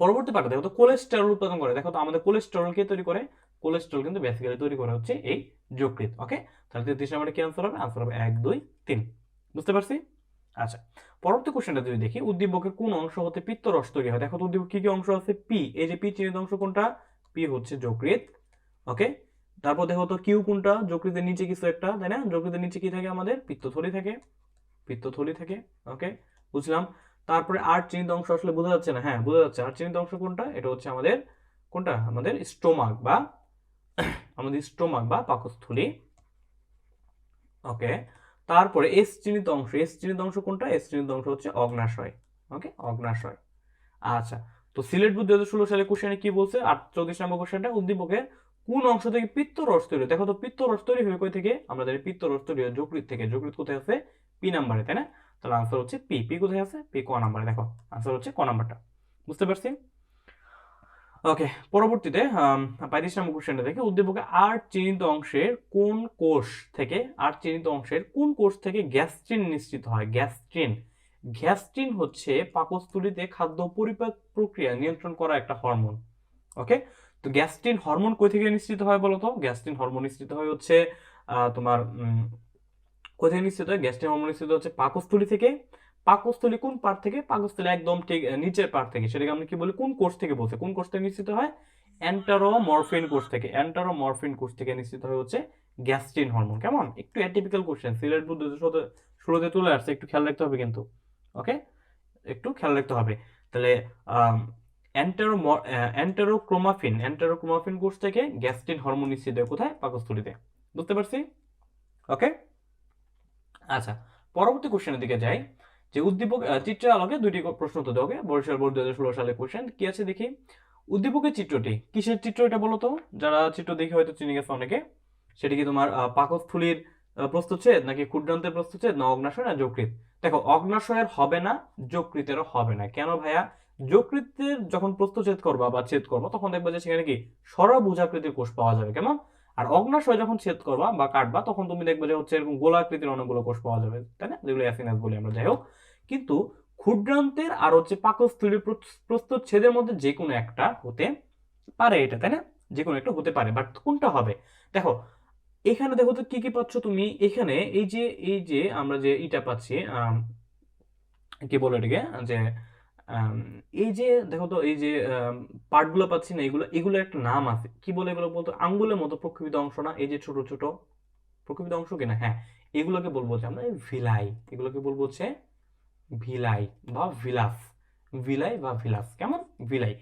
পরবর্তী পার্টে দেখো তো কোলেস্টেরল উৎপাদন করে। দেখো তো আমাদের কোলেস্টেরল কে তৈরি করে? কোলেস্টেরল কিন্তু বেসিক্যালি তৈরি করে হচ্ছে এই যকৃৎ। ওকে, তাহলে 33 নম্বরে কি আনসার হবে? আনসার হবে 1 2 3। বুঝতে পারছি? আচ্ছা, পরবর্তী কোশ্চেনটা যদি দেখি, উদ্দীপকের কোন অংশ হতে পিত্তরস তৈরি হয়? দেখো তো উদ্দীপক কি কি অংশ আছে? পি, এই যে পি চিহ্নিত অংশ কোনটা? পি হচ্ছে যকৃৎ। ওকে, তারপর দেখো তো কিউ কোনটা? যকৃতের নিচে কিছু একটা, তাই না? যকৃতের নিচে কি থাকে? আমাদের পিত্তথলি থাকে, পিত্তথলি থাকে। ওকে, বুঝলাম। তারপরে আর চিহ্নিত অংশ আসলে বোঝা যাচ্ছে না। হ্যাঁ, বোঝা যাচ্ছে। আর চিহ্নিত অংশ কোনটা? এটা হচ্ছে আমাদের কোনটা? আমাদের স্টোমাক বা পাকস্থলী। ওকে, তারপরে এস চিহ্নিত অংশ কোনটা? এস চিহ্নিত অংশ হচ্ছে অগ্নাশয়। ওকে, অগ্নাশয়। আচ্ছা, তো সিলেট বোর্ড 2016 সালে কোশ্চেনে কি বলছে? 34 নম্বর কোশ্চেনটা, উদ্দীপকের কোন অংশ থেকে পিত্তরস তৈরি? দেখো তো পিত্তরস তৈরি হয় কই থেকে? আমরা জানি পিত্তরস তৈরি হয় যকৃৎ থেকে। যকৃৎ কোথায় আছে? পি নাম্বারে, তাই না? তাহলে আনসার হচ্ছে পি। পি কোথায় আছে? পি ক নাম্বারে। দেখো আনসার হচ্ছে ক নাম্বারটা। বুঝতে পারছি? ওকে, পরবর্তীতে 35 নম্বর কোশ্চেনটা দেখে, উদ্দীপকে আর চিহ্নিত অংশের কোন কোষ থেকে গ্যাস্ট্রিন নিঃসৃত হয়? গ্যাস্ট্রিন হচ্ছে পাকস্থলীতে খাদ্য পরিপাক প্রক্রিয়া নিয়ন্ত্রণ করা একটা হরমোন। ওকে, তো গ্যাস্ট্রিন হরমোন কই থেকে নিঃসৃত হয় বলতো? গ্যাস্ট্রিন হরমোন নিঃসৃত হয় হচ্ছে তোমার কোথায় নিঃসৃত হয়? গ্যাস্ট্রিন হরমোন নিঃসৃত হচ্ছে পাকস্থলী থেকে। পাকস্থলী কোন পার্ট থেকে? পাকস্থলী একদম ঠিক নিচের পার্ট থেকে। সেটাকে আমরা কি বলি? কোন কোষ থেকে বলছে? কোন কোষ থেকে নিঃসৃত হয়? এন্টারোমরফিন কোষ থেকে। এন্টারোমরফিন কোষ থেকে নিঃসৃত হয় হচ্ছে গ্যাস্ট্রিন হরমোন। কেমন? একটু অ্যাটিপিক্যাল কোশ্চেন, সিলেট বোর্ড শুরুতে চলে আসছে, একটু খেয়াল রাখতে হবে কিন্তু। ওকে, একটু খেয়াল রাখতে হবে। তাহলে এন্টারোক্রোমাফিন কোষ থেকে গ্যাস্ট্রিন হরমোন নিঃসৃত হয় কোথায়? পাকস্থলীতে। বুঝতে পারছি? ওকে, আচ্ছা, পরবর্তী কোশ্চেনের দিকে যাই, যে উদ্দীপক চিত্রের আলোকে দুইটি প্রশ্ন উত্তর দেওয়া হবে। বরিশাল বোর্ড 2016 সালে কোশ্চেন কি আছে দেখি। উদ্দীপকের চিত্রটি কিসের চিত্র এটা বলো তো? যারা চিত্র দেখে হয়তো চিনে গেছে অনেকে। সেটা কি তোমার পাকস্থলীর প্রস্থচ্ছেদ, নাকি ক্ষুদ্রান্তের প্রস্থচ্ছেদ, না অগ্নাশয়, না যকৃৎ? দেখো, অগ্নাশয়ের হবে না, যকৃতেরও হবে না। কেন ভাইয়া? যকৃতের যখন প্রস্থচ্ছেদ করবা বা ছেদ করবা, তখন দেখবা যে সেখানে কি ষড়ভুজাকৃতির কোষ পাওয়া যাবে। কেমন? আর অগ্নাশয় যখন ছেদ করবা বা কাটবা, তখন তুমি দেখবে যে হচ্ছে এরকম গোলাকৃতির অনেকগুলো কোষ পাওয়া যাবে, তাই না? যেগুলো অ্যাসিনাস বলি আমরা। যাই হোক, কিন্তু ক্ষুদ্রান্তের আর হচ্ছে পাকস্থলীর প্রস্থচ্ছেদের মধ্যে যে কোনো একটা হতে পারে এটা, তাই না? যে কোনো একটা হতে পারে, বাট কোনটা হবে? দেখো, এখানে দেখো তো কি কি পাচ্ছ তুমি। এখানে এই যে আমরা যে ইটা পাচ্ছি, কি বলে এটাকে, যে এই যে দেখো তো, এই যে পার্টগুলো পাচ্ছি না, এগুলো একটা নাম আছে। কি বলে এগুলো বলতো? আঙ্গুলের মতো প্রক্ষেপিত অংশ না? এই যে ছোট ছোট প্রক্ষেপিত অংশ কিনা? হ্যাঁ, এগুলোকে বলবো হচ্ছে আমরা ভিলাই, এগুলোকে বলবো হচ্ছে ভিলাই বা ভিলাস, ভিলাই বা ভিলাস, কেমন ভিলাই।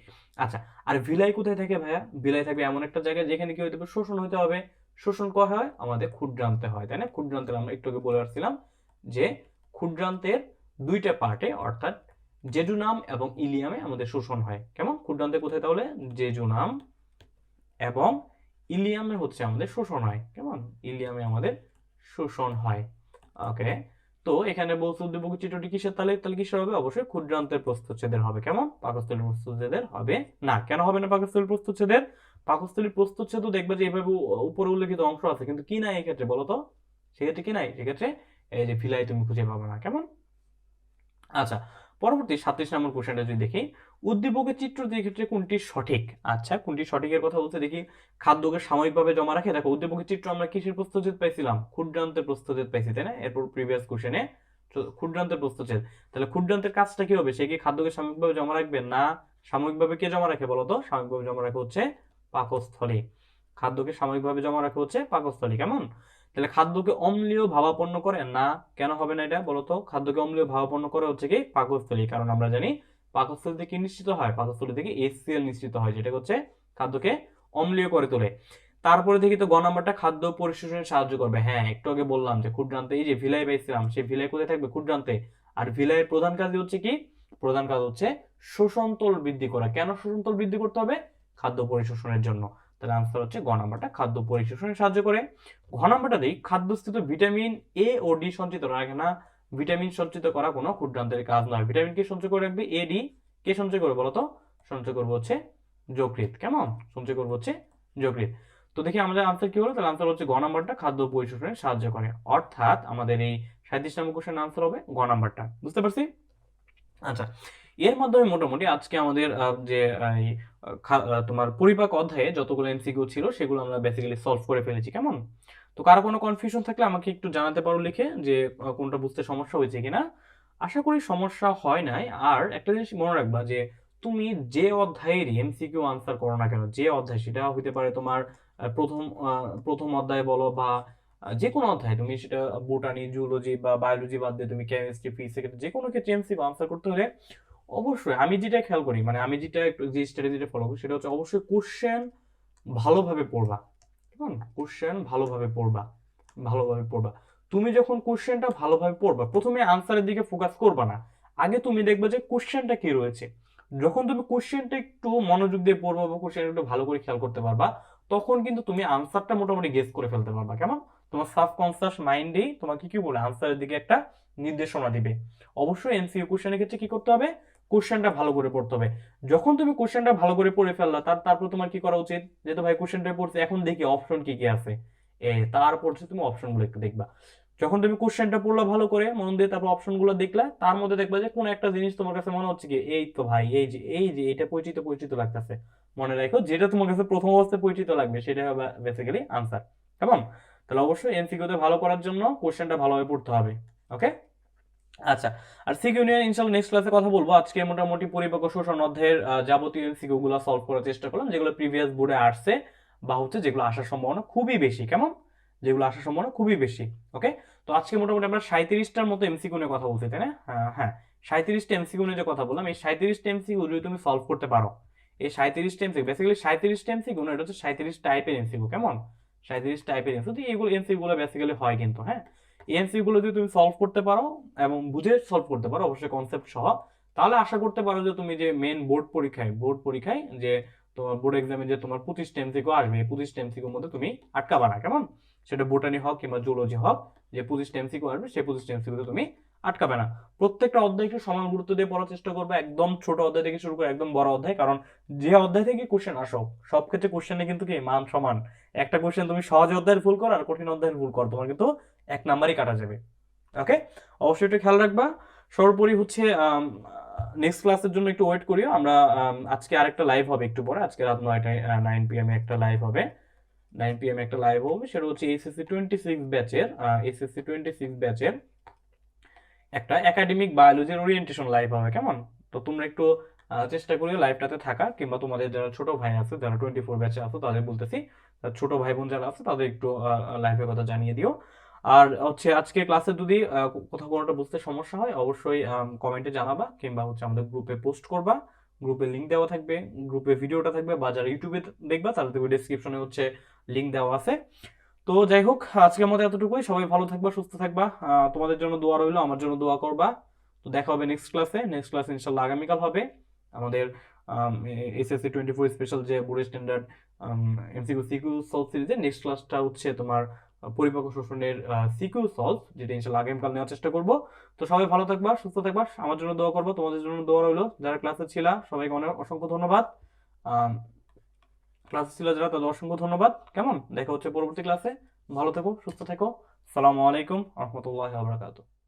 আচ্ছা, আর ভিলাই কোথায় থাকে ভাইয়া? ভিলাই থাকবে এমন একটা জায়গায় যেখানে কি হইতে হবে, শোষণ হইতে হবে। শোষণ কয় হয়? আমাদের ক্ষুদ্রান্তে হয়, তাই না? ক্ষুদ্রান্তের আমরা একটু আগে বলে আসছিলাম যে ক্ষুদ্রান্তের দুইটা পার্টে, অর্থাৎ জেজুনাম এবং ইলিয়ামে আমাদের শোষণ হয়। কেমন? ক্ষুদ্রান্তে কোথায় তাহলে? জেজুনাম এবং ইলিয়ামে হচ্ছে আমাদের শোষণ হয়। কেমন? ইলিয়ামে আমাদের শোষণ হয়। ওকে, তো এখানে বলছে উদ্দীপক চিত্রটি কিসের তাহলে? তাহলে কিসের হবে? অবশ্যই ক্ষুদ্রান্তের প্রস্থচ্ছেদের হবে। কেমন? পাকস্থলীর প্রস্থচ্ছেদের হবে না। কেন হবে না পাকস্থলীর প্রস্থচ্ছেদের? পাকস্থলীর প্রস্থচ্ছেদ তো দেখবে যে এইভাবে উপরে উল্লেখিত অংশ আছে, কিন্তু কি নাই এক্ষেত্রে বলো তো? সেক্ষেত্রে কি নাই? সেক্ষেত্রে এই যে ভিলাই তুমি খুঁজে পাবে না। কেমন? আচ্ছা, পরবর্তী 37 নম্বর কোশ্চেনটা যদি দেখি, উদ্দীপকের চিত্র দুই ক্ষেত্রে কোনটি সঠিক? আচ্ছা, কোনটি সঠিকের কথা বলতে দেখি। খাদ্যকে সাময়িকভাবে জমা রাখে, দেখো উদ্দীপকের চিত্র আমরা কিসের প্রস্থচ্ছেদ পাইছিলাম? ক্ষুদ্রান্তের প্রস্থচ্ছেদ পাইছি, তাই না? এরপর প্রিভিয়াস কোশ্চেনে ক্ষুদ্রান্তের প্রস্থচ্ছেদ। তাহলে ক্ষুদ্রান্তের কাজটা কি হবে? সে কি খাদ্যকে সাময়িকভাবে জমা রাখবে? না। সাময়িকভাবে কে জমা রাখে বলতো? সাময়িকভাবে জমা রাখে হচ্ছে পাকস্থলী। খাদ্যকে সাময়িকভাবে জমা রাখে হচ্ছে পাকস্থলী। কেমন? তাহলে খাদ্যকে অম্লীয় ভাবাপন্ন করে না। কেন হবে না এটা বলতো? খাদ্যকে অম্লীয় ভাবাপন্ন করে হচ্ছে কি পাকস্থলী, কারণ আমরা জানি পাকস্থলী থেকে নিশ্চিত হয়, পাকস্থলী থেকে HCl নিশ্চিত হয়, যেটা হচ্ছে খাদ্যকে অম্লীয় করে তোলে। তারপরে দেখি তো গ নাম্বারটা, খাদ্য পরিশোষণে সাহায্য করবে। হ্যাঁ, একটু আগে বললাম যে ক্ষুদ্রান্তে এই যে ভিলাই পাইছিলাম, সেই ভিলাই কোথায় থাকবে? ক্ষুদ্রান্তে। আর ভিলাইয়ের প্রধান কাজই হচ্ছে কি? প্রধান কাজ হচ্ছে শোষণতল বৃদ্ধি করা। কেন শোষণতল বৃদ্ধি করতে হবে? খাদ্য পরিশোষণের জন্য। তাহলে আনসার হচ্ছে গ নাম্বারটা, খাদ্য পরিশোষণে সাহায্য করে। ঘ নাম্বারটা দিই, খাদ্যস্থিত ভিটামিন এ ও ডি সঞ্চিত রাখে না। ভিটামিন সঞ্চিত করা কোনো ক্ষুদ্রান্তের কাজ নয়। ভিটামিন কে সঞ্চয় করে রাখবে? A D. কে সঞ্চয় করবে বলতো? সঞ্চয় করবো হচ্ছে যকৃৎ। কেমন? সঞ্চয় করবো হচ্ছে যকৃৎ। তো দেখি আমাদের আনসার কি হলো? তাহলে আনসার হচ্ছে গ নাম্বারটা, খাদ্য পরিশোষণে সাহায্য করে। অর্থাৎ আমাদের এই 37 নম্বর কোশ্চেন আনসার হবে গ নাম্বারটা। বুঝতে পারছি? আচ্ছা, এর মাধ্যমে মোটামুটি আজকে আমাদের যে তোমার পরিপাক অধ্যায়ে যতগুলো এমসিকিউ ছিল সেগুলো আমরা বেসিক্যালি সলভ করে ফেলেছি। কেমন? তো কারো কোনো কনফিউশন থাকলে আমাকে একটু জানাতে পারো লিখে, যে কোনটা বুঝতে সমস্যা হয়েছে কিনা। আশা করি সমস্যা হয় নাই। আর একটা জিনিস মনে রাখবা, যে তুমি যে অধ্যায়ের এমসিকিউ আনসার করো না কেন, যে অধ্যায়, সেটা হতে পারে তোমার প্রথম অধ্যায় বলো, বা যে কোনো অধ্যায়, তুমি সেটা বোটানি, জুলজি বা বায়োলজি বাদ দিয়ে তুমি কেমিস্ট্রি, ফিজিক্স, যে কোনো ক্ষেত্রে এমসিকিউ আনসার করতে হলে অবশ্যই আমি যেটা খেয়াল করি, মানে আমি যেটা একটু যে স্ট্র্যাটেজিটা ফলো করি, সেটা হচ্ছে অবশ্যই কোশ্চেন ভালোভাবে পড়বা। কেমন? কোশ্চেন ভালোভাবে পড়বা, ভালোভাবে পড়বা। তুমি যখন কোশ্চেনটা ভালোভাবে পড়বা, প্রথমে আনসারের দিকে ফোকাস করবা না। আগে তুমি দেখবে যে কোশ্চেনটা কি রয়েছে। যখন তুমি কোশ্চেনটা একটু মনোযোগ দিয়ে পড়বা বা কোশ্চেন একটু ভালো করে খেয়াল করতে পারবা, তখন কিন্তু তুমি আনসারটা মোটামুটি গেস করে ফেলতে পারবা। কেমন? তোমার সাবকনসিয়াস মাইন্ডেই তোমাকে কি বলে আনসারের দিকে একটা নির্দেশনা দিবে। অবশ্যই এমসিকিউ কোশ্চেনের ক্ষেত্রে কি করতে হবে? কোশ্চেনটা ভালো করে পড়তে হবে। যখন তুমি কোশ্চেনটা ভালো করে পড়ে ফেললা, তারপর তোমার কি করা উচিত? যেহেতু ভাই কোশ্চেনটা পড়ছে, এখন দেখি অপশন কি কি আছে। তারপর তুমি অপশনগুলো একটু দেখবা। যখন তুমি কোশ্চেনটা পড়লা ভালো করে মন দিয়ে, তারপর অপশনগুলো দেখলা, তার মধ্যে দেখবা যে কোন একটা জিনিস তোমার কাছে মনে হচ্ছে কি, এই তো ভাই, এই যে এটা পরিচিত পরিচিত লাগতেছে। মনে রাখো, যেটা তোমার কাছে প্রথম অবস্থায় পরিচিত লাগবে সেটা হবে বেসিক্যালি আনসার। কেমন? তাহলে অবশ্যই এমসিকিউতে ভালো করার জন্য কোশ্চেনটা ভালোভাবে পড়তে হবে। ওকে, আচ্ছা। আর সিকিউ নিয়ে ইনশাআল্লাহ নেক্সট ক্লাসে কথা বলবো। আজকে মোটামুটি পরিপাক ও শোষণ অধ্যায়ের যাবতীয় এমসিকিউ গুলো সলভ করার চেষ্টা করলাম, যেগুলো প্রিভিয়াস বোর্ডে আসছে, বা হচ্ছে যেগুলো আসার সম্ভাবনা খুবই বেশি। কেমন? যেগুলো আসার সম্ভাবনা খুবই বেশি। ওকে, তো আজকে মোটামুটি আমরা 37টার মতো এমসিকিউ নিয়ে কথা বলছি, তাই না? হ্যাঁ, 37টা এমসিকিউ নিয়ে যে কথা বললাম, এই 37টা এমসিকিউ যদি তুমি সলভ করতে পারো, এই 37টা এমসিকিউ বেসিক্যালি 37টা এমসিকিউ না, এটা হচ্ছে 37 টাইপের এমসিকিউ। কেমন? 37 টাইপের এমসিকিউ, এইগুলো এমসিকিউ গুলো বেসিক্যালি হয় কিন্তু, হ্যাঁ, এমসিকিউ গুলো যদি তুমি সলভ করতে পারো এবং বুঝে সলভ করতে পারো, অবশ্যই কনসেপ্ট সহ, তাহলে আশা করতে পারো যে তুমি যে মেন বোর্ড পরীক্ষায় যে তোমার বোর্ড এক্সামে যে তোমার 25টা এমসিকিউ আসবে, এই 25টা এমসিকিউর মধ্যে তুমি আটকাবা না। কেমন? সেটা বোটানি হোক কিংবা জুলজি হোক, যে 25টা এমসিকিউ আসবে সেই 25টা এমসিকিউতে তুমি আটকাবে না। প্রত্যেকটা অধ্যায়কে সমান গুরুত্ব দিয়ে পড়ার চেষ্টা করবে, একদম ছোট অধ্যায় থেকে শুরু করে একদম বড় অধ্যায়, কারণ যে অধ্যায় থেকে কোশ্চেন আসো, সব ক্ষেত্রে কোশ্চেনে কিন্তু কি মান সমান। একটা কোশ্চেন তুমি সহজ অধ্যায়ের ভুল করো আর কঠিন অধ্যায়ের ভুল করো, তোমার কিন্তু 1 নাম্বারই কাটা যাবে। ওকে, অবশ্যই একটু খেয়াল রাখবা। সর্বোপরি হচ্ছে নেক্সট ক্লাসের জন্য একটু ওয়েট করিও। আমরা আজকে আরেকটা লাইভ হবে একটু পরে, আজকে রাত 9টায় 9 PM এ একটা লাইভ হবে। 9 PM এ একটা লাইভ হবে, সেটা হচ্ছে এসএসসি 26 ব্যাচের একটা একাডেমিক বায়োলজির ওরিয়েন্টেশন লাইভ হবে। কেমন? তো তোমরা একটু চেষ্টা করি লাইভটাতে থাকা, কিংবা তোমাদের যারা ছোট ভাই আছে, যারা 24 ব্যাচে আছে, তাদের বলতেছি, ছোট ভাই বোন যারা আছে তাদের একটু লাইভের কথা জানিয়ে দিও। আর হচ্ছে আজকে ক্লাসে যদি কোথাও কোনোটা বুঝতে সমস্যা হয় অবশ্যই কমেন্টে জানাবা, কিংবা হচ্ছে আমাদের গ্রুপে পোস্ট করবা। গ্রুপে লিঙ্ক দেওয়া থাকবে, গ্রুপে ভিডিওটা থাকবে, বা যারা ইউটিউবে দেখবা তাদের দেখবে ডেসক্রিপশনে হচ্ছে লিঙ্ক দেওয়া আছে। তো যাই হোক, আজকের মতো এতটুকুই। সবাই ভালো থাকবা, সুস্থ থাকবা। তোমাদের জন্য দোয়া রইলো, আমার জন্য দোয়া করবা। তো দেখা হবে নেক্সট ক্লাসে। নেক্সট ক্লাস ইনশাল্লাহ আগামীকাল হবে আমাদের এসএসসি 24 স্পেশাল যে বুড়ো স্ট্যান্ডার্ড এমসিকিউ সিকিউ সলভ সিরিজের নেক্সট ক্লাসটা হচ্ছে তোমার পরিপাক শোষণের সিকিউ সলভ, যেটা ইনশাল্লাহ আগামীকাল নেওয়ার চেষ্টা করব। তো সবাই ভালো থাকবা, সুস্থ থাকবা, আমার জন্য দোয়া করবো, তোমাদের জন্য দোয়া রইলো। যারা ক্লাসে ছিলা সবাইকে অনেক অসংখ্য ধন্যবাদ। ক্লাসে ছিল যারা তাদের অসংখ্য ধন্যবাদ। কেমন, দেখা হচ্ছে পরবর্তী ক্লাসে। ভালো থেকো, সুস্থ থেকো। আসসালামু আলাইকুম রহমতুল্লাহ বারাকাতুহু।